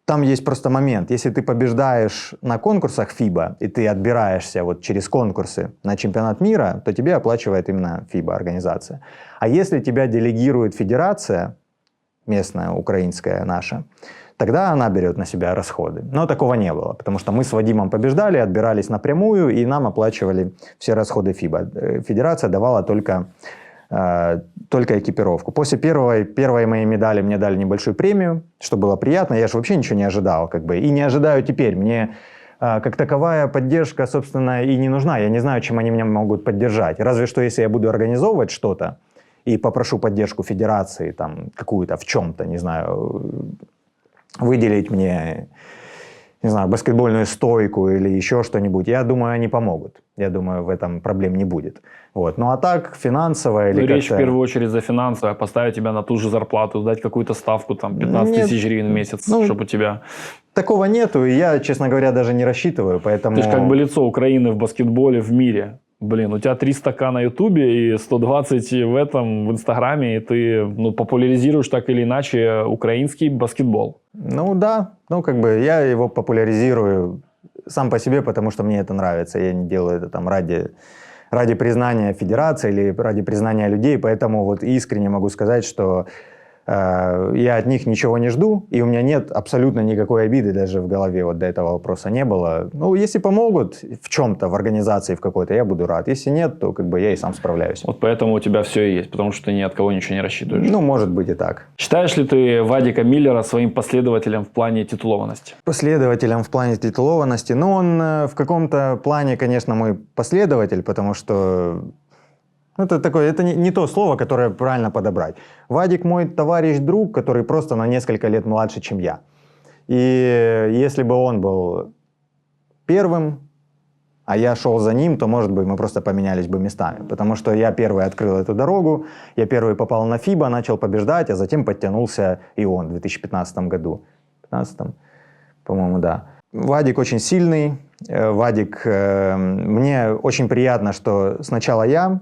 там есть просто момент. Если ты побеждаешь на конкурсах ФИБА, и ты отбираешься вот через конкурсы на чемпионат мира, то тебе оплачивает именно ФИБА, организация. А если тебя делегирует федерация, местная, украинская наша, тогда она берет на себя расходы. Но такого не было, потому что мы с Вадимом побеждали, отбирались напрямую, и нам оплачивали все расходы ФИБА. Федерация давала только экипировку. После первой моей медали мне дали небольшую премию, что было приятно. Я же вообще ничего не ожидал, как бы, и не ожидаю теперь. Мне как таковая поддержка, собственно, и не нужна. Я не знаю, чем они меня могут поддержать. Разве что, если я буду организовывать что-то и попрошу поддержку федерации, там, какую-то в чем-то, не знаю, выделить мне, не знаю, баскетбольную стойку или еще что-нибудь, я думаю, они помогут. Я думаю, в этом проблем не будет. Вот. Ну а так, финансово или как-то... Речь в первую очередь за финансовое, поставить тебя на ту же зарплату, дать какую-то ставку, там, 15 тысяч гривен в месяц, чтобы у тебя... Такого нету, и я, честно говоря, даже не рассчитываю, поэтому... Ты же как бы лицо Украины в баскетболе в мире. Блин, у тебя 300к на Ютубе и 120 в этом, в Инстаграме, и ты популяризируешь так или иначе украинский баскетбол. Ну да, ну как бы я его популяризирую сам по себе, потому что мне это нравится. Я не делаю это там ради признания федерации или ради признания людей, поэтому вот искренне могу сказать, что я от них ничего не жду, и у меня нет абсолютно никакой обиды даже в голове, вот до этого вопроса не было. Ну, если помогут в чем-то, в организации в какой-то, я буду рад. Если нет, то как бы я и сам справляюсь. Вот поэтому у тебя все и есть, потому что ты ни от кого ничего не рассчитываешь. Ну, может быть и так. Считаешь ли ты Вадика Миллера своим последователем в плане титулованности? Последователем в плане титулованности? Ну, он в каком-то плане, конечно, мой последователь, потому что... Это не то слово, которое правильно подобрать. Вадик мой товарищ, друг, который просто на несколько лет младше, чем я. И если бы он был первым, а я шел за ним, то, может быть, мы просто поменялись бы местами. Потому что я первый открыл эту дорогу, я первый попал на ФИБА, начал побеждать, а затем подтянулся и он в 2015 году. 2015, по-моему, да. Вадик очень сильный. Вадик, мне очень приятно, что сначала я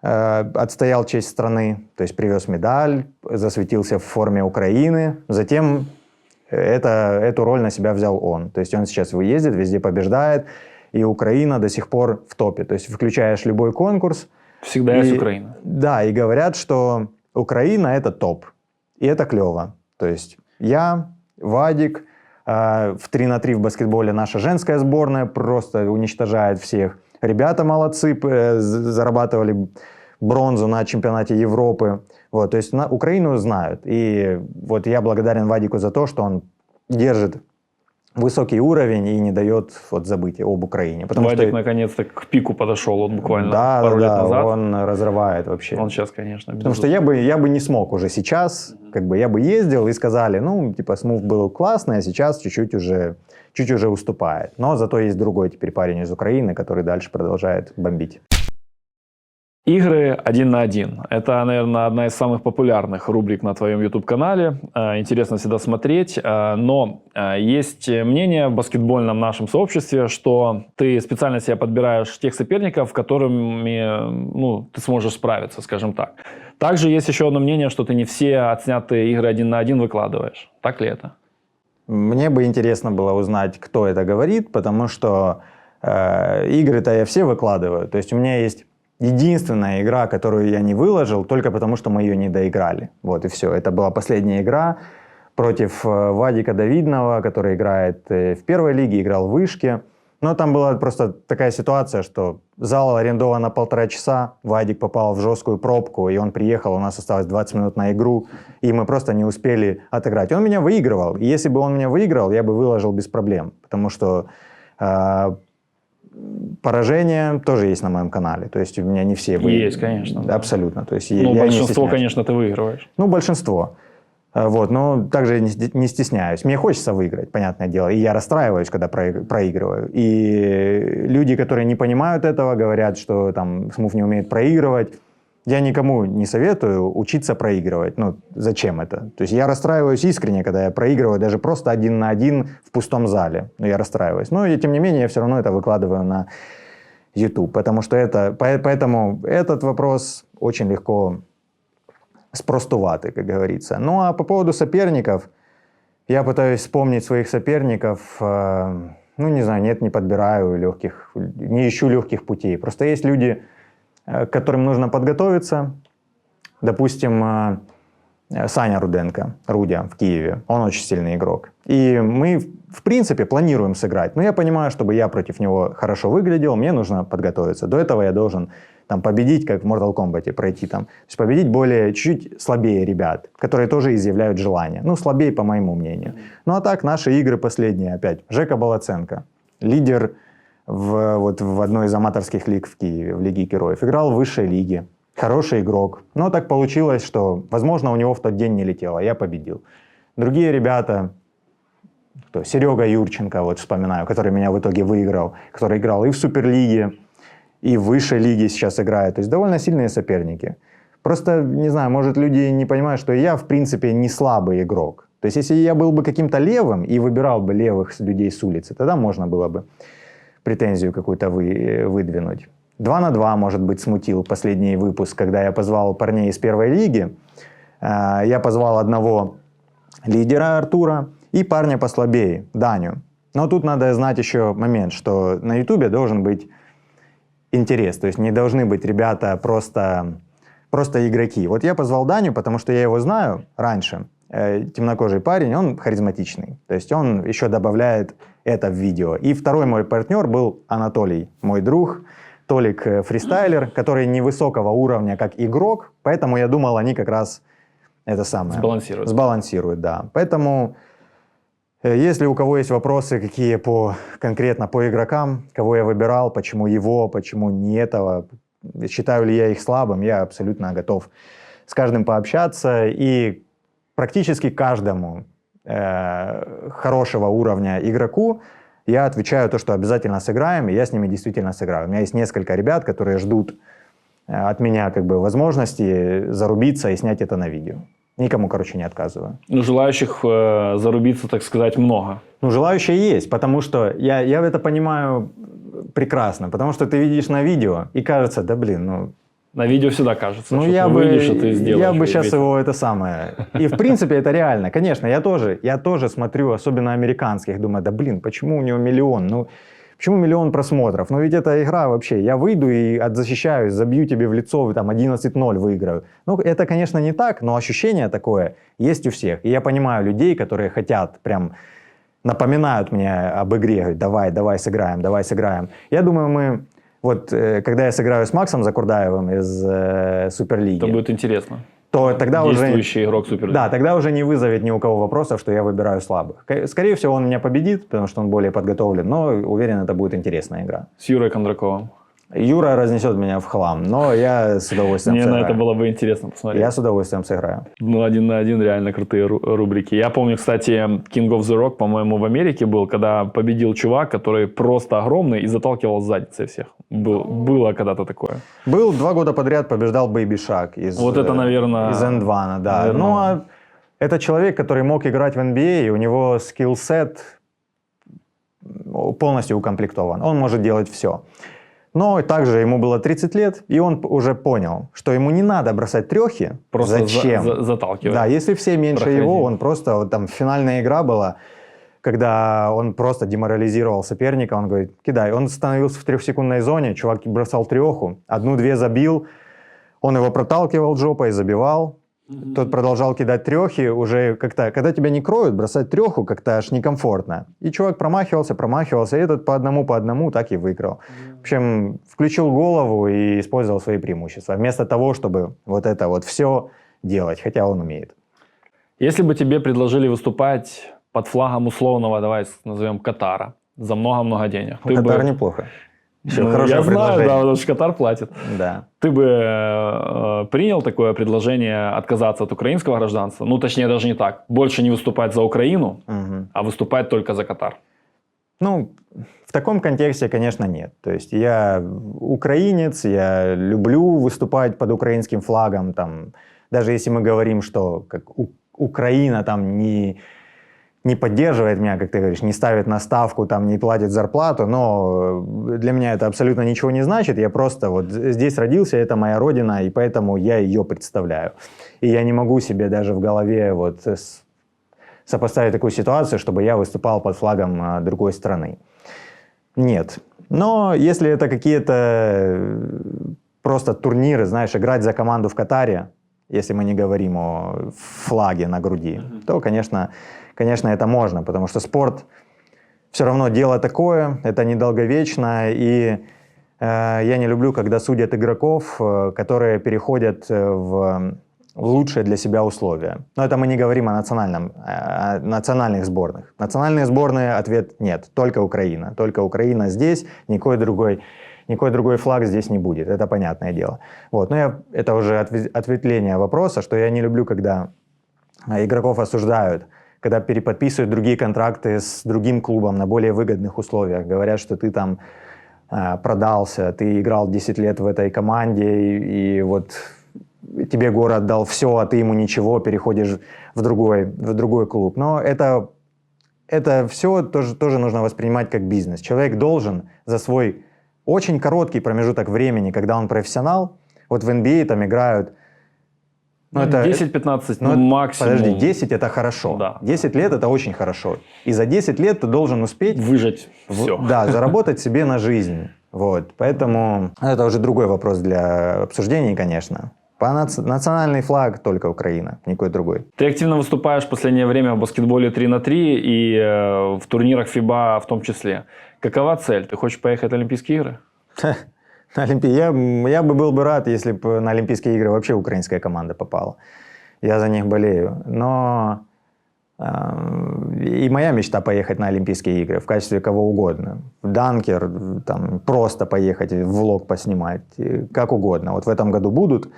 отстоял честь страны, то есть привез медаль, засветился в форме Украины. Затем эту роль на себя взял он. То есть он сейчас ездит, везде побеждает, и Украина до сих пор в топе. То есть включаешь любой конкурс. Всегда есть Украина. Да, и говорят, что Украина — это топ. И это клево. То есть я, Вадик, в 3 на 3 в баскетболе наша женская сборная просто уничтожает всех. ребята молодцы, зарабатывали бронзу на чемпионате Европы. Вот, то есть Украину знают. И вот я благодарен Вадику за то, что он держит высокий уровень и не дает вот забыть об Украине. Потому Вадик что... наконец-то к пику подошел, он буквально пару лет назад. Он разрывает вообще. Он сейчас, конечно, потому что я бы не смог уже сейчас, как бы я бы ездил и сказали, ну, типа, Смув был классный, а сейчас чуть уже уступает. Но зато есть другой теперь парень из Украины, который дальше продолжает бомбить. Игры 1 на 1. Это, наверное, одна из самых популярных рубрик на твоем YouTube-канале. Интересно всегда смотреть. Но есть мнение в баскетбольном нашем сообществе, что ты специально себе подбираешь тех соперников, с которыми ты сможешь справиться, скажем так. Также есть еще одно мнение, что ты не все отснятые игры 1 на 1 выкладываешь. Так ли это? Мне бы интересно было узнать, кто это говорит, потому что игры-то я все выкладываю. То есть у меня есть... единственная игра, которую я не выложил, только потому, что мы ее не доиграли. Вот и все. Это была последняя игра против Вадика Давидного, который играет в первой лиге, играл в Вышке. Но там была просто такая ситуация, что зал арендован на 1,5 часа, Вадик попал в жесткую пробку, и он приехал, у нас осталось 20 минут на игру, и мы просто не успели отыграть. Он меня выигрывал, и если бы он меня выиграл, я бы выложил без проблем, потому что... поражения тоже есть на моем канале. То есть у меня не все выигрывают. Есть, конечно. Да. Абсолютно. То есть я большинство, конечно, ты выигрываешь. Ну, большинство. Вот, но также не стесняюсь. Мне хочется выиграть, понятное дело. И я расстраиваюсь, когда проигрываю. И люди, которые не понимают этого, говорят, что там Смув не умеет проигрывать. Я никому не советую учиться проигрывать. Ну, зачем это? То есть я расстраиваюсь искренне, когда я проигрываю даже просто 1 на 1 в пустом зале. Но я расстраиваюсь. Но и тем не менее я все равно это выкладываю на YouTube. Потому что поэтому этот вопрос очень легко спростувати, как говорится. Ну а по поводу соперников, я пытаюсь вспомнить своих соперников. Ну не знаю, нет, не подбираю легких, не ищу легких путей. Просто есть люди, к которым нужно подготовиться. Допустим, Саня Руденко, Рудя в Киеве. Он очень сильный игрок. И мы, в принципе, планируем сыграть. Но я понимаю, чтобы я против него хорошо выглядел, мне нужно подготовиться. До этого я должен там, победить, как в Mortal Kombat, пройти там. То есть победить более чуть слабее ребят, которые тоже изъявляют желание. Ну, слабее, по моему мнению. Ну, а так, наши игры последние опять. Жека Балаценко, лидер в одной из аматорских лиг в Киеве, в Лиге Героев. Играл в высшей лиге. Хороший игрок. Но так получилось, что, возможно, у него в тот день не летело. Я победил. Другие ребята, Серега Юрченко, вот вспоминаю, который меня в итоге выиграл, который играл и в Суперлиге, и в высшей лиге сейчас играет. То есть довольно сильные соперники. Просто, не знаю, может, люди не понимают, что я, в принципе, не слабый игрок. То есть если я был бы каким-то левым и выбирал бы левых людей с улицы, тогда можно было бы претензию какую-то выдвинуть. 2 на 2, может быть, смутил последний выпуск, когда я позвал парней из первой лиги. Я позвал одного лидера Артура и парня послабее, Даню. Но тут надо знать еще момент, что на Ютубе должен быть интерес. То есть не должны быть ребята просто игроки. Вот я позвал Даню, потому что я его знаю раньше. Темнокожий парень, он харизматичный. То есть он еще добавляет это в видео. И второй мой партнер был Анатолий, мой друг. Толик фристайлер, который невысокого уровня как игрок, поэтому я думал, они как раз это самое... Сбалансируют, да. Поэтому, если у кого есть вопросы, какие конкретно по игрокам, кого я выбирал, почему его, почему не этого, считаю ли я их слабым, я абсолютно готов с каждым пообщаться. И практически каждому хорошего уровня игроку я отвечаю то, что обязательно сыграем, и я с ними действительно сыграю. У меня есть несколько ребят, которые ждут от меня как бы возможности зарубиться и снять это на видео. Никому, короче, не отказываю. Ну, желающих зарубиться, так сказать, много. Ну, желающие есть, потому что я это понимаю прекрасно, потому что ты видишь на видео и кажется, да блин, ну... На видео всегда кажется, ну, что ты выйдешь, и ты сделаешь. Я бы сейчас его это самое... И в принципе это реально. Конечно, я тоже смотрю, особенно американских, думаю, да блин, почему у него миллион? Ну, почему миллион просмотров? Ну ведь это игра вообще. Я выйду и отзащищаюсь, забью тебе в лицо, там 11-0 выиграю. Ну это, конечно, не так, но ощущение такое есть у всех. И я понимаю людей, которые хотят прям... напоминают мне об игре, говорят, давай сыграем. Я думаю, мы вот когда я сыграю с Максом Закурдаевым из Суперлиги, Это будет интересно. то тогда Действующий уже... игрок Суперлиги. Да, тогда уже не вызовет ни у кого вопросов, что я выбираю слабых. Скорее всего, он меня победит, потому что он более подготовлен, но уверен, это будет интересная игра. С Юрой Кондраковым. Юра разнесет меня в хлам, но я с удовольствием Мне на сыграю. это было бы интересно посмотреть. Я с удовольствием сыграю. Ну, 1 на 1 реально крутые рубрики. Я помню, кстати, King of the Rock, по-моему, в Америке был, когда победил чувак, который просто огромный и заталкивал с задницы всех. Было когда-то такое. Был 2 года подряд, побеждал Baby Shark из, Вот это, наверное... из N2, да. Наверное. Ну, а это человек, который мог играть в NBA, и у него скиллсет полностью укомплектован. Он может делать все. Но также ему было 30 лет, и он уже понял, что ему не надо бросать трехи. Просто зачем? Заталкивать. Да, если все меньше Проходи. его, он просто... Вот там финальная игра была, когда он просто деморализировал соперника, он говорит, кидай. Он становился в 3-секундной зоне, чувак бросал треху, 1-2 забил, он его проталкивал жопой, забивал. Тот продолжал кидать трехи, уже как-то, когда тебя не кроют, бросать треху как-то аж некомфортно. И чувак промахивался, и этот по одному так и выиграл. В общем, включил голову и использовал свои преимущества, вместо того, чтобы вот это вот все делать, хотя он умеет. Если бы тебе предложили выступать под флагом условного, давай назовем, Катара, за много-много денег. ты Катар бы... неплохо. Еще Ну, хорошее я знаю, предложение. да, потому что Катар платит. Да. Ты бы принял такое предложение отказаться от украинского гражданства? Ну, точнее, даже не так. Больше не выступать за Украину, Мгм. а выступать только за Катар. Ну, в таком контексте, конечно, нет. То есть я украинец, я люблю выступать под украинским флагом. Там, даже если мы говорим, что как Украина там не поддерживает меня, как ты говоришь, не ставит на ставку, там, не платит зарплату, но для меня это абсолютно ничего не значит. Я просто вот здесь родился, это моя родина, и поэтому я ее представляю. И я не могу себе даже в голове вот сопоставить такую ситуацию, чтобы я выступал под флагом другой страны. Нет. Но если это какие-то просто турниры, знаешь, играть за команду в Катаре, если мы не говорим о флаге на груди, то, конечно, это можно, потому что спорт все равно дело такое, это недолговечно, и я не люблю, когда судят игроков, которые переходят в лучшие для себя условия. Но это мы не говорим о национальных сборных. Национальные сборные — ответ нет, только Украина. Только Украина здесь, никакой другой флаг здесь не будет, это понятное дело. Вот. Но это уже ответвление вопроса, что я не люблю, когда игроков осуждают, когда переподписывают другие контракты с другим клубом на более выгодных условиях. Говорят, что ты там продался, ты играл 10 лет в этой команде, и вот тебе город дал все, а ты ему ничего, переходишь в другой клуб. Но это все тоже нужно воспринимать как бизнес. Человек должен за свой очень короткий промежуток времени, когда он профессионал, вот в NBA там играют... 10-15 максимум. Подожди, 10 это хорошо. Да. 10 лет это очень хорошо. И за 10 лет ты должен успеть... Выжать все. Да, заработать себе на жизнь. Вот. Поэтому это уже другой вопрос для обсуждений, конечно. Национальный флаг только Украина, никакой другой. Ты активно выступаешь в последнее время в баскетболе 3 на 3 и в турнирах FIBA в том числе. Какова цель? Ты хочешь поехать на Олимпийские игры? Я был бы рад, если бы на Олимпийские игры вообще украинская команда попала. Я за них болею. Но и моя мечта поехать на Олимпийские игры в качестве кого угодно. В данкер, там, просто поехать, влог поснимать, как угодно. Вот в этом году будут.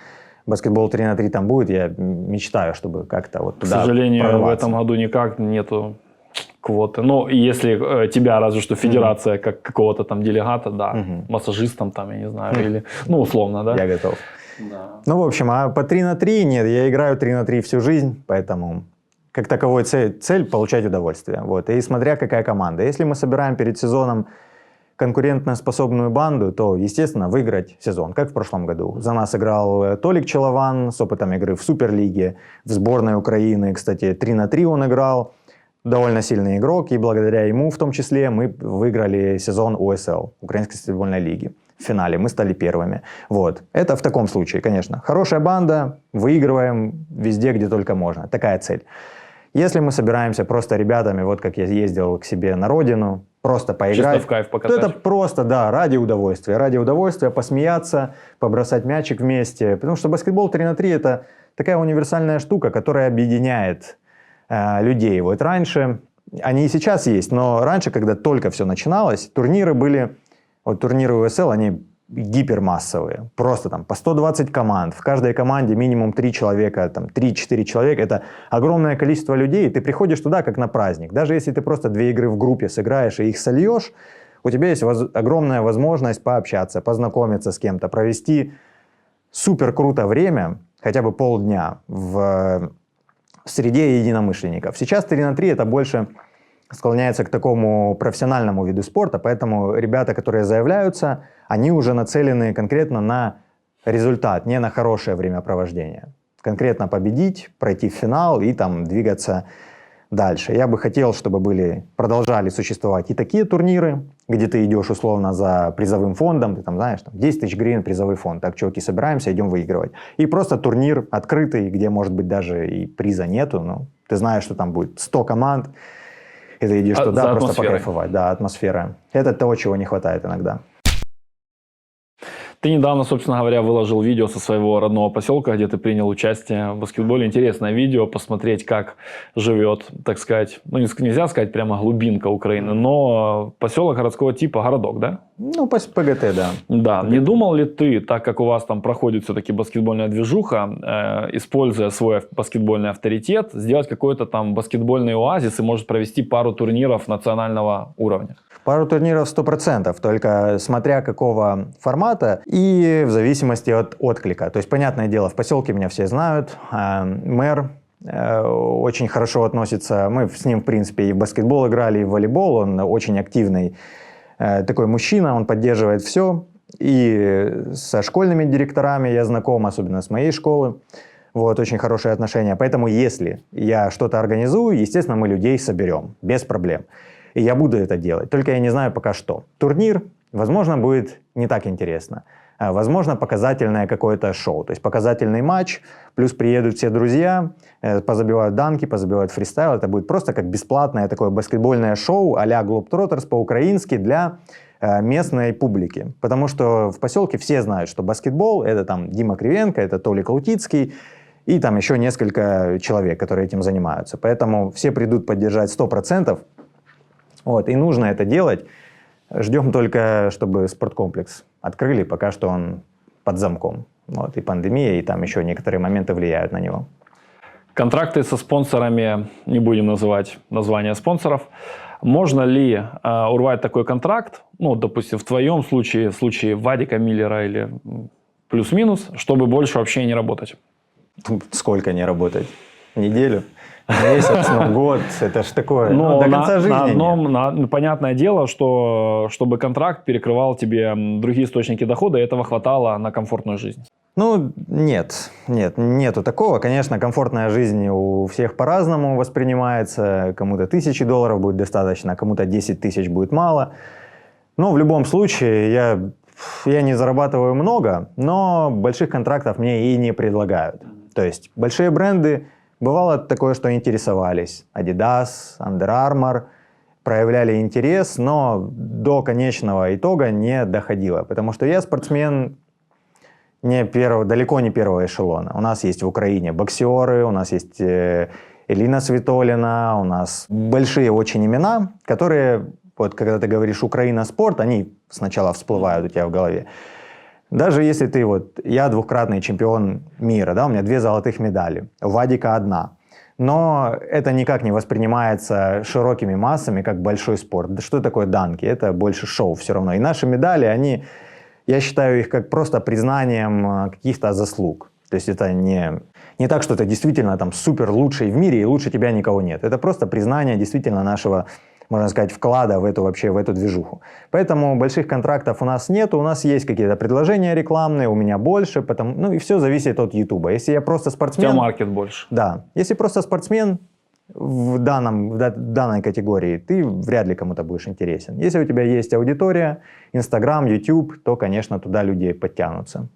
Баскетбол 3 на 3 там будет. Я мечтаю, чтобы как-то вот туда К сожалению, прорваться. в этом году никак нету квоты. Ну, если тебя разве что федерация, как какого-то там делегата, да, массажистом там, я не знаю, или, ну, условно, да? Я готов. Да. Ну, в общем, а по 3 на 3 нет, я играю 3 на 3 всю жизнь, поэтому как таковой цель получать удовольствие. Вот. И смотря какая команда. Если мы собираем перед сезоном конкурентоспособную банду, то, естественно, выиграть сезон, как в прошлом году. За нас играл Толик Челован с опытом игры в Суперлиге, в сборной Украины, кстати, 3 на 3 он играл. Довольно сильный игрок, и благодаря ему в том числе мы выиграли сезон УСЛ, Украинской баскетбольной лиги. В финале мы стали первыми. Вот. Это в таком случае, конечно. Хорошая банда, выигрываем везде, где только можно. Такая цель. Если мы собираемся просто ребятами, вот как я ездил к себе на родину, просто поиграть. Чисто в кайф покатать. Это просто, да, ради удовольствия посмеяться, побросать мячик вместе. Потому что баскетбол 3 на 3 это такая универсальная штука, которая объединяет людей. Вот раньше, они и сейчас есть, но раньше, когда только все начиналось, турниры были, вот турниры УСЛ, они гипермассовые. Просто там по 120 команд. В каждой команде минимум 3 человека, там 3-4 человека. Это огромное количество людей. Ты приходишь туда как на праздник. Даже если ты просто 2 игры в группе сыграешь и их сольешь, у тебя есть огромная возможность пообщаться, познакомиться с кем-то, провести супер круто время, хотя бы полдня в среде единомышленников. Сейчас 3 на 3 это больше склоняется к такому профессиональному виду спорта, поэтому ребята, которые заявляются, они уже нацелены конкретно на результат, не на хорошее времяпровождение. Конкретно победить, пройти в финал и там двигаться дальше. Я бы хотел, чтобы продолжали существовать и такие турниры, где ты идешь условно за призовым фондом, ты там знаешь, там 10 тысяч гривен призовой фонд, так, чуваки, собираемся, идем выигрывать. И просто турнир открытый, где, может быть, даже и приза нету, но ты знаешь, что там будет 100 команд, и ты идешь туда просто покайфовать. Да, атмосфера. Это то, чего не хватает иногда. Ты недавно, собственно говоря, выложил видео со своего родного поселка, где ты принял участие в баскетболе. Интересное видео, посмотреть, как живет, так сказать, ну нельзя сказать прямо глубинка Украины, но поселок городского типа, городок, да? Ну, ПГТ, да. Да. Не думал ли ты, так как у вас там проходит все-таки баскетбольная движуха, используя свой баскетбольный авторитет, сделать какой-то там баскетбольный оазис и, может, провести пару турниров национального уровня? Пару турниров 100%, только смотря какого формата и в зависимости от отклика. То есть, понятное дело, в поселке меня все знают, мэр очень хорошо относится, мы с ним, в принципе, и в баскетбол играли, и в волейбол, он очень активный такой мужчина, он поддерживает все, и со школьными директорами я знаком, особенно с моей школы, вот, очень хорошие отношения. Поэтому, если я что-то организую, естественно, мы людей соберем, без проблем. И я буду это делать, только я не знаю пока что. Турнир, возможно, будет не так интересно. Возможно, показательное какое-то шоу. То есть показательный матч, плюс приедут все друзья, позабивают данки, позабивают фристайл. Это будет просто как бесплатное такое баскетбольное шоу а-ля Globetrotters по-украински для местной публики. Потому что в поселке все знают, что баскетбол — это там Дима Кривенко, это Толик Лутицкий и там еще несколько человек, которые этим занимаются. Поэтому все придут поддержать 100%. Вот, и нужно это делать. Ждем только, чтобы спорткомплекс открыли, пока что он под замком. Вот, и пандемия, и там еще некоторые моменты влияют на него. Контракты со спонсорами, не будем называть названия спонсоров. Можно ли урвать такой контракт, ну, допустим, в твоем случае, в случае Вадика Миллера или плюс-минус, чтобы больше вообще не работать? Сколько не работать? Неделю? Месяц, год, это ж такое, до конца жизни. Понятное дело, что чтобы контракт перекрывал тебе другие источники дохода, и этого хватало на комфортную жизнь. Ну, нету такого. Конечно, комфортная жизнь у всех по-разному воспринимается. Кому-то $1000 будет достаточно, кому-то 10 тысяч будет мало. Но в любом случае, я не зарабатываю много, но больших контрактов мне и не предлагают. То есть большие бренды, бывало такое, что интересовались. Adidas, Under Armour проявляли интерес, но до конечного итога не доходило. Потому что я спортсмен далеко не первого эшелона. У нас есть в Украине боксеры, у нас есть Элина Свитолина, у нас большие очень имена, которые, вот когда ты говоришь «Украина спорт», они сначала всплывают у тебя в голове. Даже если я двукратный чемпион мира, да, у меня 2 золотых медали, у Вадика 1. Но это никак не воспринимается широкими массами как большой спорт. Да что такое данки? Это больше шоу все равно. И наши медали, я считаю их как просто признанием каких-то заслуг. То есть это не так, что ты действительно там супер лучший в мире и лучше тебя никого нет. Это просто признание действительно нашего, можно сказать, вклада в эту движуху. Поэтому больших контрактов у нас нет, у нас есть какие-то предложения рекламные, у меня больше, и все зависит от Ютуба. Если я просто спортсмен... У тебя маркет больше. Да. Если просто спортсмен в данной категории, ты вряд ли кому-то будешь интересен. Если у тебя есть аудитория, Инстаграм, Ютуб, то, конечно, туда люди подтянутся.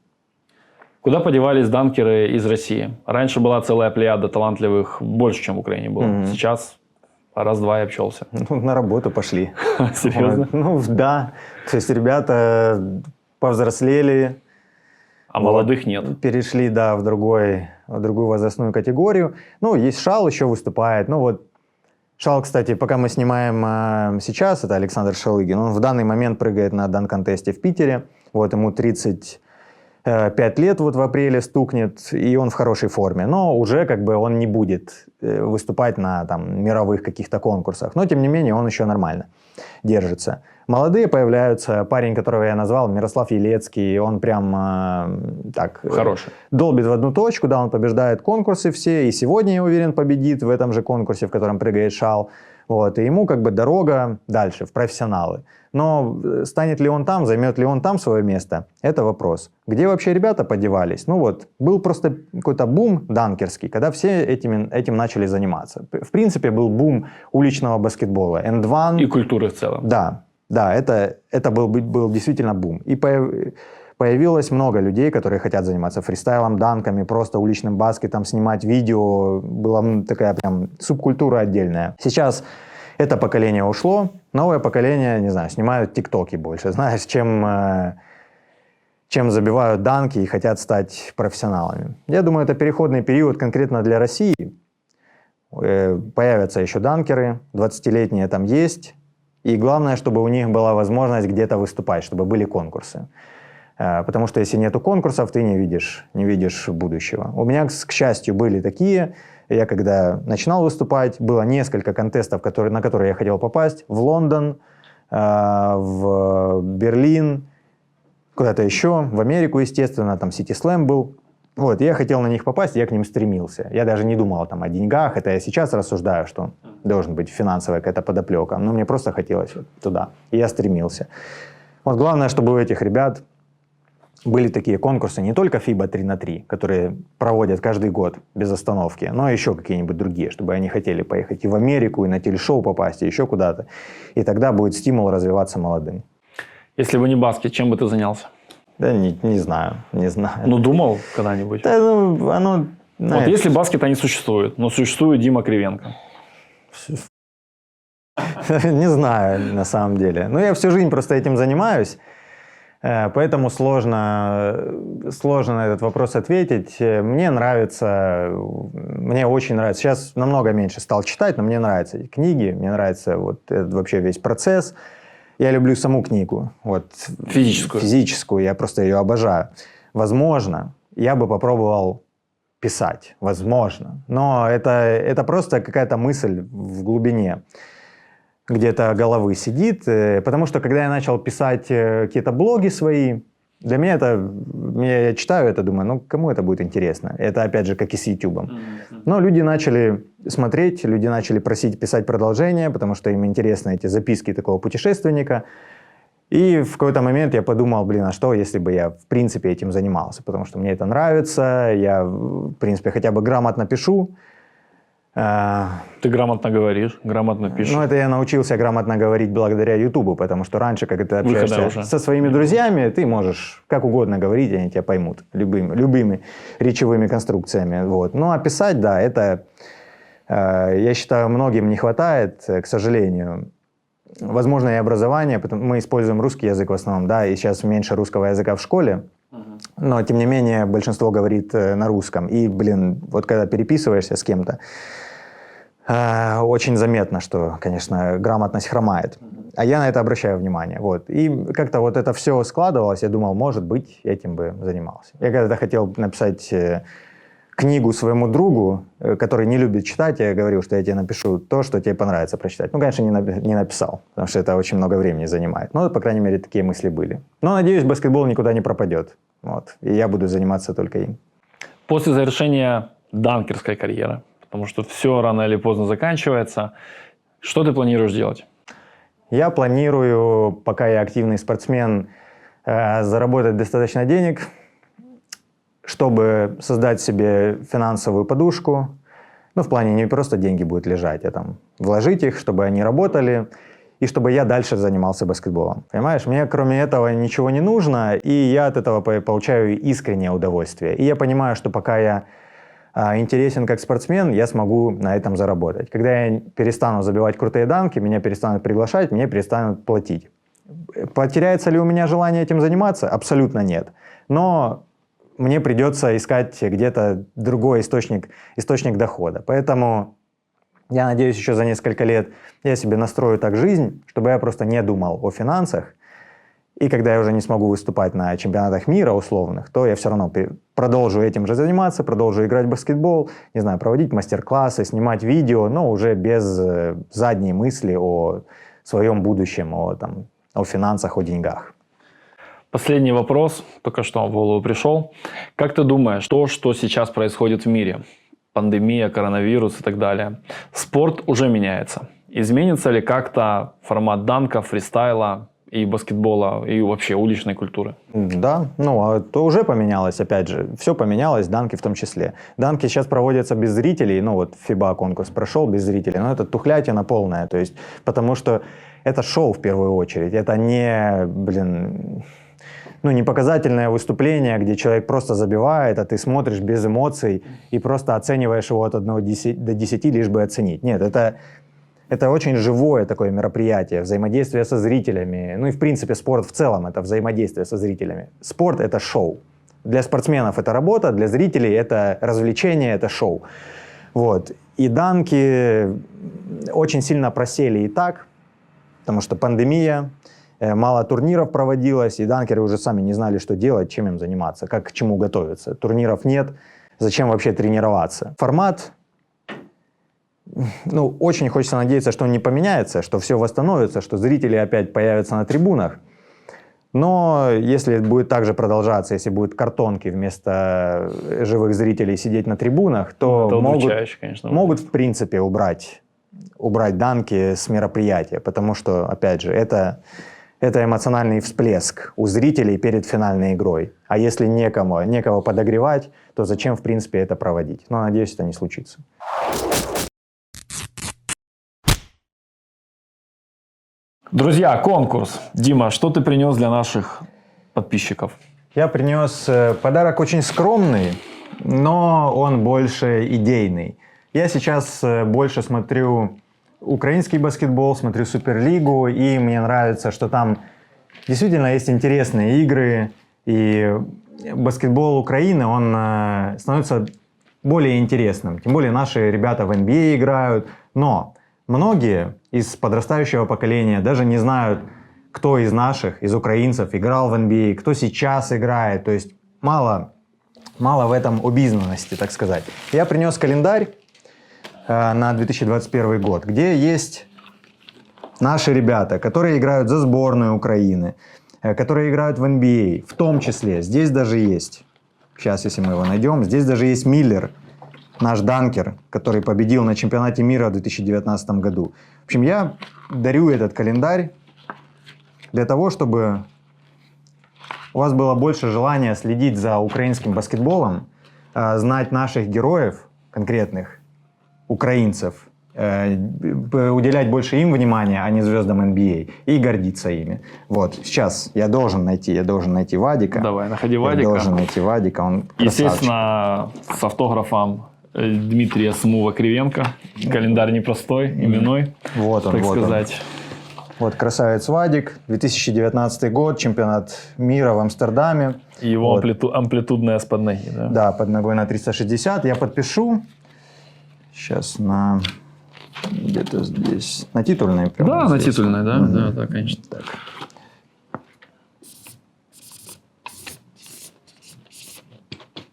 Куда подевались данкеры из России? Раньше была целая плеяда талантливых, больше, чем в Украине было. Сейчас Раз-два и обчелся. Ну, на работу пошли. Серьезно? Вот. Ну, да. То есть ребята повзрослели. А молодых нет. Перешли, да, в другую возрастную категорию. Ну, есть Шал, еще выступает. Ну, вот Шал, кстати, пока мы снимаем сейчас, это Александр Шалыгин, он в данный момент прыгает на дан-контесте в Питере. Вот ему 35 лет вот в апреле стукнет, и он в хорошей форме. Но уже как бы он не будет выступать на там, мировых каких-то конкурсах. Но, тем не менее, он еще нормально держится. Молодые появляются. Парень, которого я назвал, Мирослав Елецкий, он прям так... Хороший. Долбит в одну точку, да, он побеждает конкурсы все, и сегодня, я уверен, победит в этом же конкурсе, в котором прыгает Шал. Вот, и ему как бы дорога дальше, в профессионалы. Но станет ли он там, займет ли он там свое место, это вопрос. Где вообще ребята подевались? Ну вот, был просто какой-то бум данкерский, когда все этим начали заниматься. В принципе, был бум уличного баскетбола. End-One. И культуры в целом. Да, это был действительно бум. И появилось много людей, которые хотят заниматься фристайлом, данками, просто уличным баскетом, снимать видео. Была такая прям субкультура отдельная. Сейчас это поколение ушло, новое поколение, не знаю, снимают тиктоки больше, знаешь, чем забивают данки и хотят стать профессионалами. Я думаю, это переходный период конкретно для России. Появятся еще данкеры, 20-летние там есть. И главное, чтобы у них была возможность где-то выступать, чтобы были конкурсы. Потому что если нету конкурсов, ты не видишь будущего. У меня, к счастью, были такие. Я когда начинал выступать, было несколько контестов, на которые я хотел попасть. В Лондон, в Берлин, куда-то еще, в Америку, естественно, там City Slam был. Вот, я хотел на них попасть, я к ним стремился. Я даже не думал там о деньгах, это я сейчас рассуждаю, что должен быть финансовая какая-то подоплека, но мне просто хотелось туда, и я стремился. Вот главное, чтобы у этих ребят были такие конкурсы, не только FIBA 3х3, которые проводят каждый год без остановки, но еще какие-нибудь другие, чтобы они хотели поехать и в Америку, и на телешоу попасть, и еще куда-то. И тогда будет стимул развиваться молодым. Если бы не баскет, чем бы ты занялся? Да не знаю. Ну, думал когда-нибудь? Да, ну, оно... Вот если баскета не существует, но существует Дима Кривенко. Не знаю, на самом деле. Ну, я всю жизнь просто этим занимаюсь, поэтому сложно на этот вопрос ответить. Мне очень нравится. Сейчас намного меньше стал читать, но мне нравятся эти книги, мне нравится вот этот вообще весь процесс. Я люблю саму книгу. Вот, физическую, я просто ее обожаю. Возможно, я бы попробовал писать. Возможно. Но это просто какая-то мысль в глубине где-то головы сидит. Потому что, когда я начал писать какие-то блоги свои, для меня я читаю это, думаю, ну, кому это будет интересно? Это, опять же, как и с YouTube. Но люди начали смотреть, люди начали просить писать продолжение, потому что им интересны эти записки такого путешественника. И в какой-то момент я подумал, а что, если бы я, в принципе, этим занимался? Потому что мне это нравится, я, в принципе, хотя бы грамотно пишу. Ты грамотно говоришь, грамотно пишешь. Ну, это я научился грамотно говорить благодаря Ютубу, потому что раньше, когда ты общаешься со своими друзьями, ты можешь как угодно говорить, они тебя поймут любыми речевыми конструкциями. Вот. Ну, а писать, да, это, я считаю, многим не хватает, к сожалению. Возможно, и образование, мы используем русский язык в основном, да, и сейчас меньше русского языка в школе, но, тем не менее, большинство говорит на русском. И, вот когда переписываешься с кем-то, очень заметно, что, конечно, грамотность хромает. А я на это обращаю внимание. Вот. И как-то вот это все складывалось, я думал, может быть, этим бы занимался. Я когда-то хотел написать книгу своему другу, который не любит читать, я говорил, что я тебе напишу то, что тебе понравится прочитать. Ну, конечно, не написал, потому что это очень много времени занимает. Но, по крайней мере, такие мысли были. Но, надеюсь, баскетбол никуда не пропадет. Вот. И я буду заниматься только им. После завершения данкерской карьеры, потому что все рано или поздно заканчивается, что ты планируешь делать? Я планирую, пока я активный спортсмен, заработать достаточно денег, чтобы создать себе финансовую подушку. Ну, в плане не просто деньги будут лежать, а там вложить их, чтобы они работали, и чтобы я дальше занимался баскетболом. Понимаешь, мне кроме этого ничего не нужно, и я от этого получаю искреннее удовольствие. И я понимаю, что пока я интересен как спортсмен, я смогу на этом заработать. Когда я перестану забивать крутые данки, меня перестанут приглашать, мне перестанут платить. Потеряется ли у меня желание этим заниматься? Абсолютно нет. Но мне придется искать где-то другой источник дохода. Поэтому я надеюсь, еще за несколько лет я себе настрою так жизнь, чтобы я просто не думал о финансах. И когда я уже не смогу выступать на чемпионатах мира условных, то я все равно продолжу этим же заниматься, продолжу играть в баскетбол, не знаю, проводить мастер-классы, снимать видео, но уже без задней мысли о своем будущем, о финансах, о деньгах. Последний вопрос, только что в голову пришел. Как ты думаешь, то, что сейчас происходит в мире, пандемия, коронавирус и так далее, спорт уже меняется? Изменится ли как-то формат данка, фристайла и баскетбола, и вообще уличной культуры? Да, то уже поменялось, опять же, все поменялось, данки в том числе. Данки сейчас проводятся без зрителей, FIBA конкурс прошел без зрителей, но это тухлятина полная, то есть, потому что это шоу в первую очередь, это не показательное выступление, где человек просто забивает, а ты смотришь без эмоций и просто оцениваешь его от 1 до 10, лишь бы оценить. Нет, это очень живое такое мероприятие, взаимодействие со зрителями. И в принципе спорт в целом это взаимодействие со зрителями. Спорт — это шоу. Для спортсменов это работа, для зрителей это развлечение, это шоу. И данки очень сильно просели и так, потому что пандемия, мало турниров проводилось, и данкеры уже сами не знали, что делать, чем им заниматься, как к чему готовиться. Турниров нет, зачем вообще тренироваться? Формат, очень хочется надеяться, что он не поменяется, что все восстановится, что зрители опять появятся на трибунах. Но если будет так же продолжаться, если будут картонки вместо живых зрителей сидеть на трибунах, то могут в принципе убрать данки с мероприятия, потому что, опять же, это эмоциональный всплеск у зрителей перед финальной игрой. А если некого подогревать, то зачем, в принципе, это проводить? Но, надеюсь, это не случится. Друзья, конкурс. Дима, что ты принес для наших подписчиков? Я принес подарок очень скромный, но он больше идейный. Я сейчас больше смотрю украинский баскетбол, смотрю Суперлигу, и мне нравится, что там действительно есть интересные игры, и баскетбол Украины, он становится более интересным. Тем более наши ребята в NBA играют, но многие из подрастающего поколения даже не знают, кто из наших, из украинцев играл в NBA, кто сейчас играет, то есть мало в этом обизнаности, так сказать. Я принес календарь на 2021 год, где есть наши ребята, которые играют за сборную Украины, которые играют в NBA, в том числе. Здесь даже есть, сейчас, если мы его найдем, здесь даже есть Миллер, наш данкер, который победил на чемпионате мира в 2019 году. В общем, я дарю этот календарь для того, чтобы у вас было больше желания следить за украинским баскетболом, знать наших героев конкретных, украинцев, уделять больше им внимания, а не звездам NBA, и гордиться ими. Сейчас я должен найти Вадика. Давай, находи Вадика. Я должен найти Вадика, он красавчик. Естественно, с автографом Дмитрия Смува-Кривенко. Календарь непростой, именной, так сказать. Красавец Вадик, 2019 год, чемпионат мира в Амстердаме. И его амплитудная с под ноги, да? Да, под ногой на 360. Я подпишу. Сейчас где-то здесь. На титульной. Да, на титульной, да? Да, конечно. Так.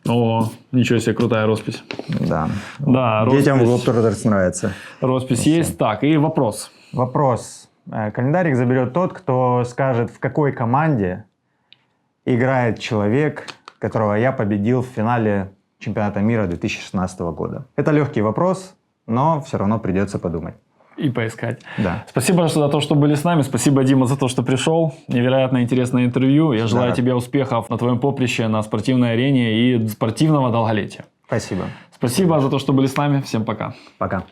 О, ничего себе, крутая роспись. Да. Роспись. Детям в Globetrotters нравится. Роспись есть. Так, и вопрос. Календарик заберет тот, кто скажет, в какой команде играет человек, которого я победил в финале чемпионата мира 2016 года. Это легкий вопрос, но все равно придется подумать. И поискать. Да. Спасибо за то, что были с нами. Спасибо, Дима, за то, что пришел. Невероятно интересное интервью. Я желаю тебе успехов на твоем поприще, на спортивной арене и спортивного долголетия. Спасибо. Спасибо за то, что были с нами. Всем пока. Пока.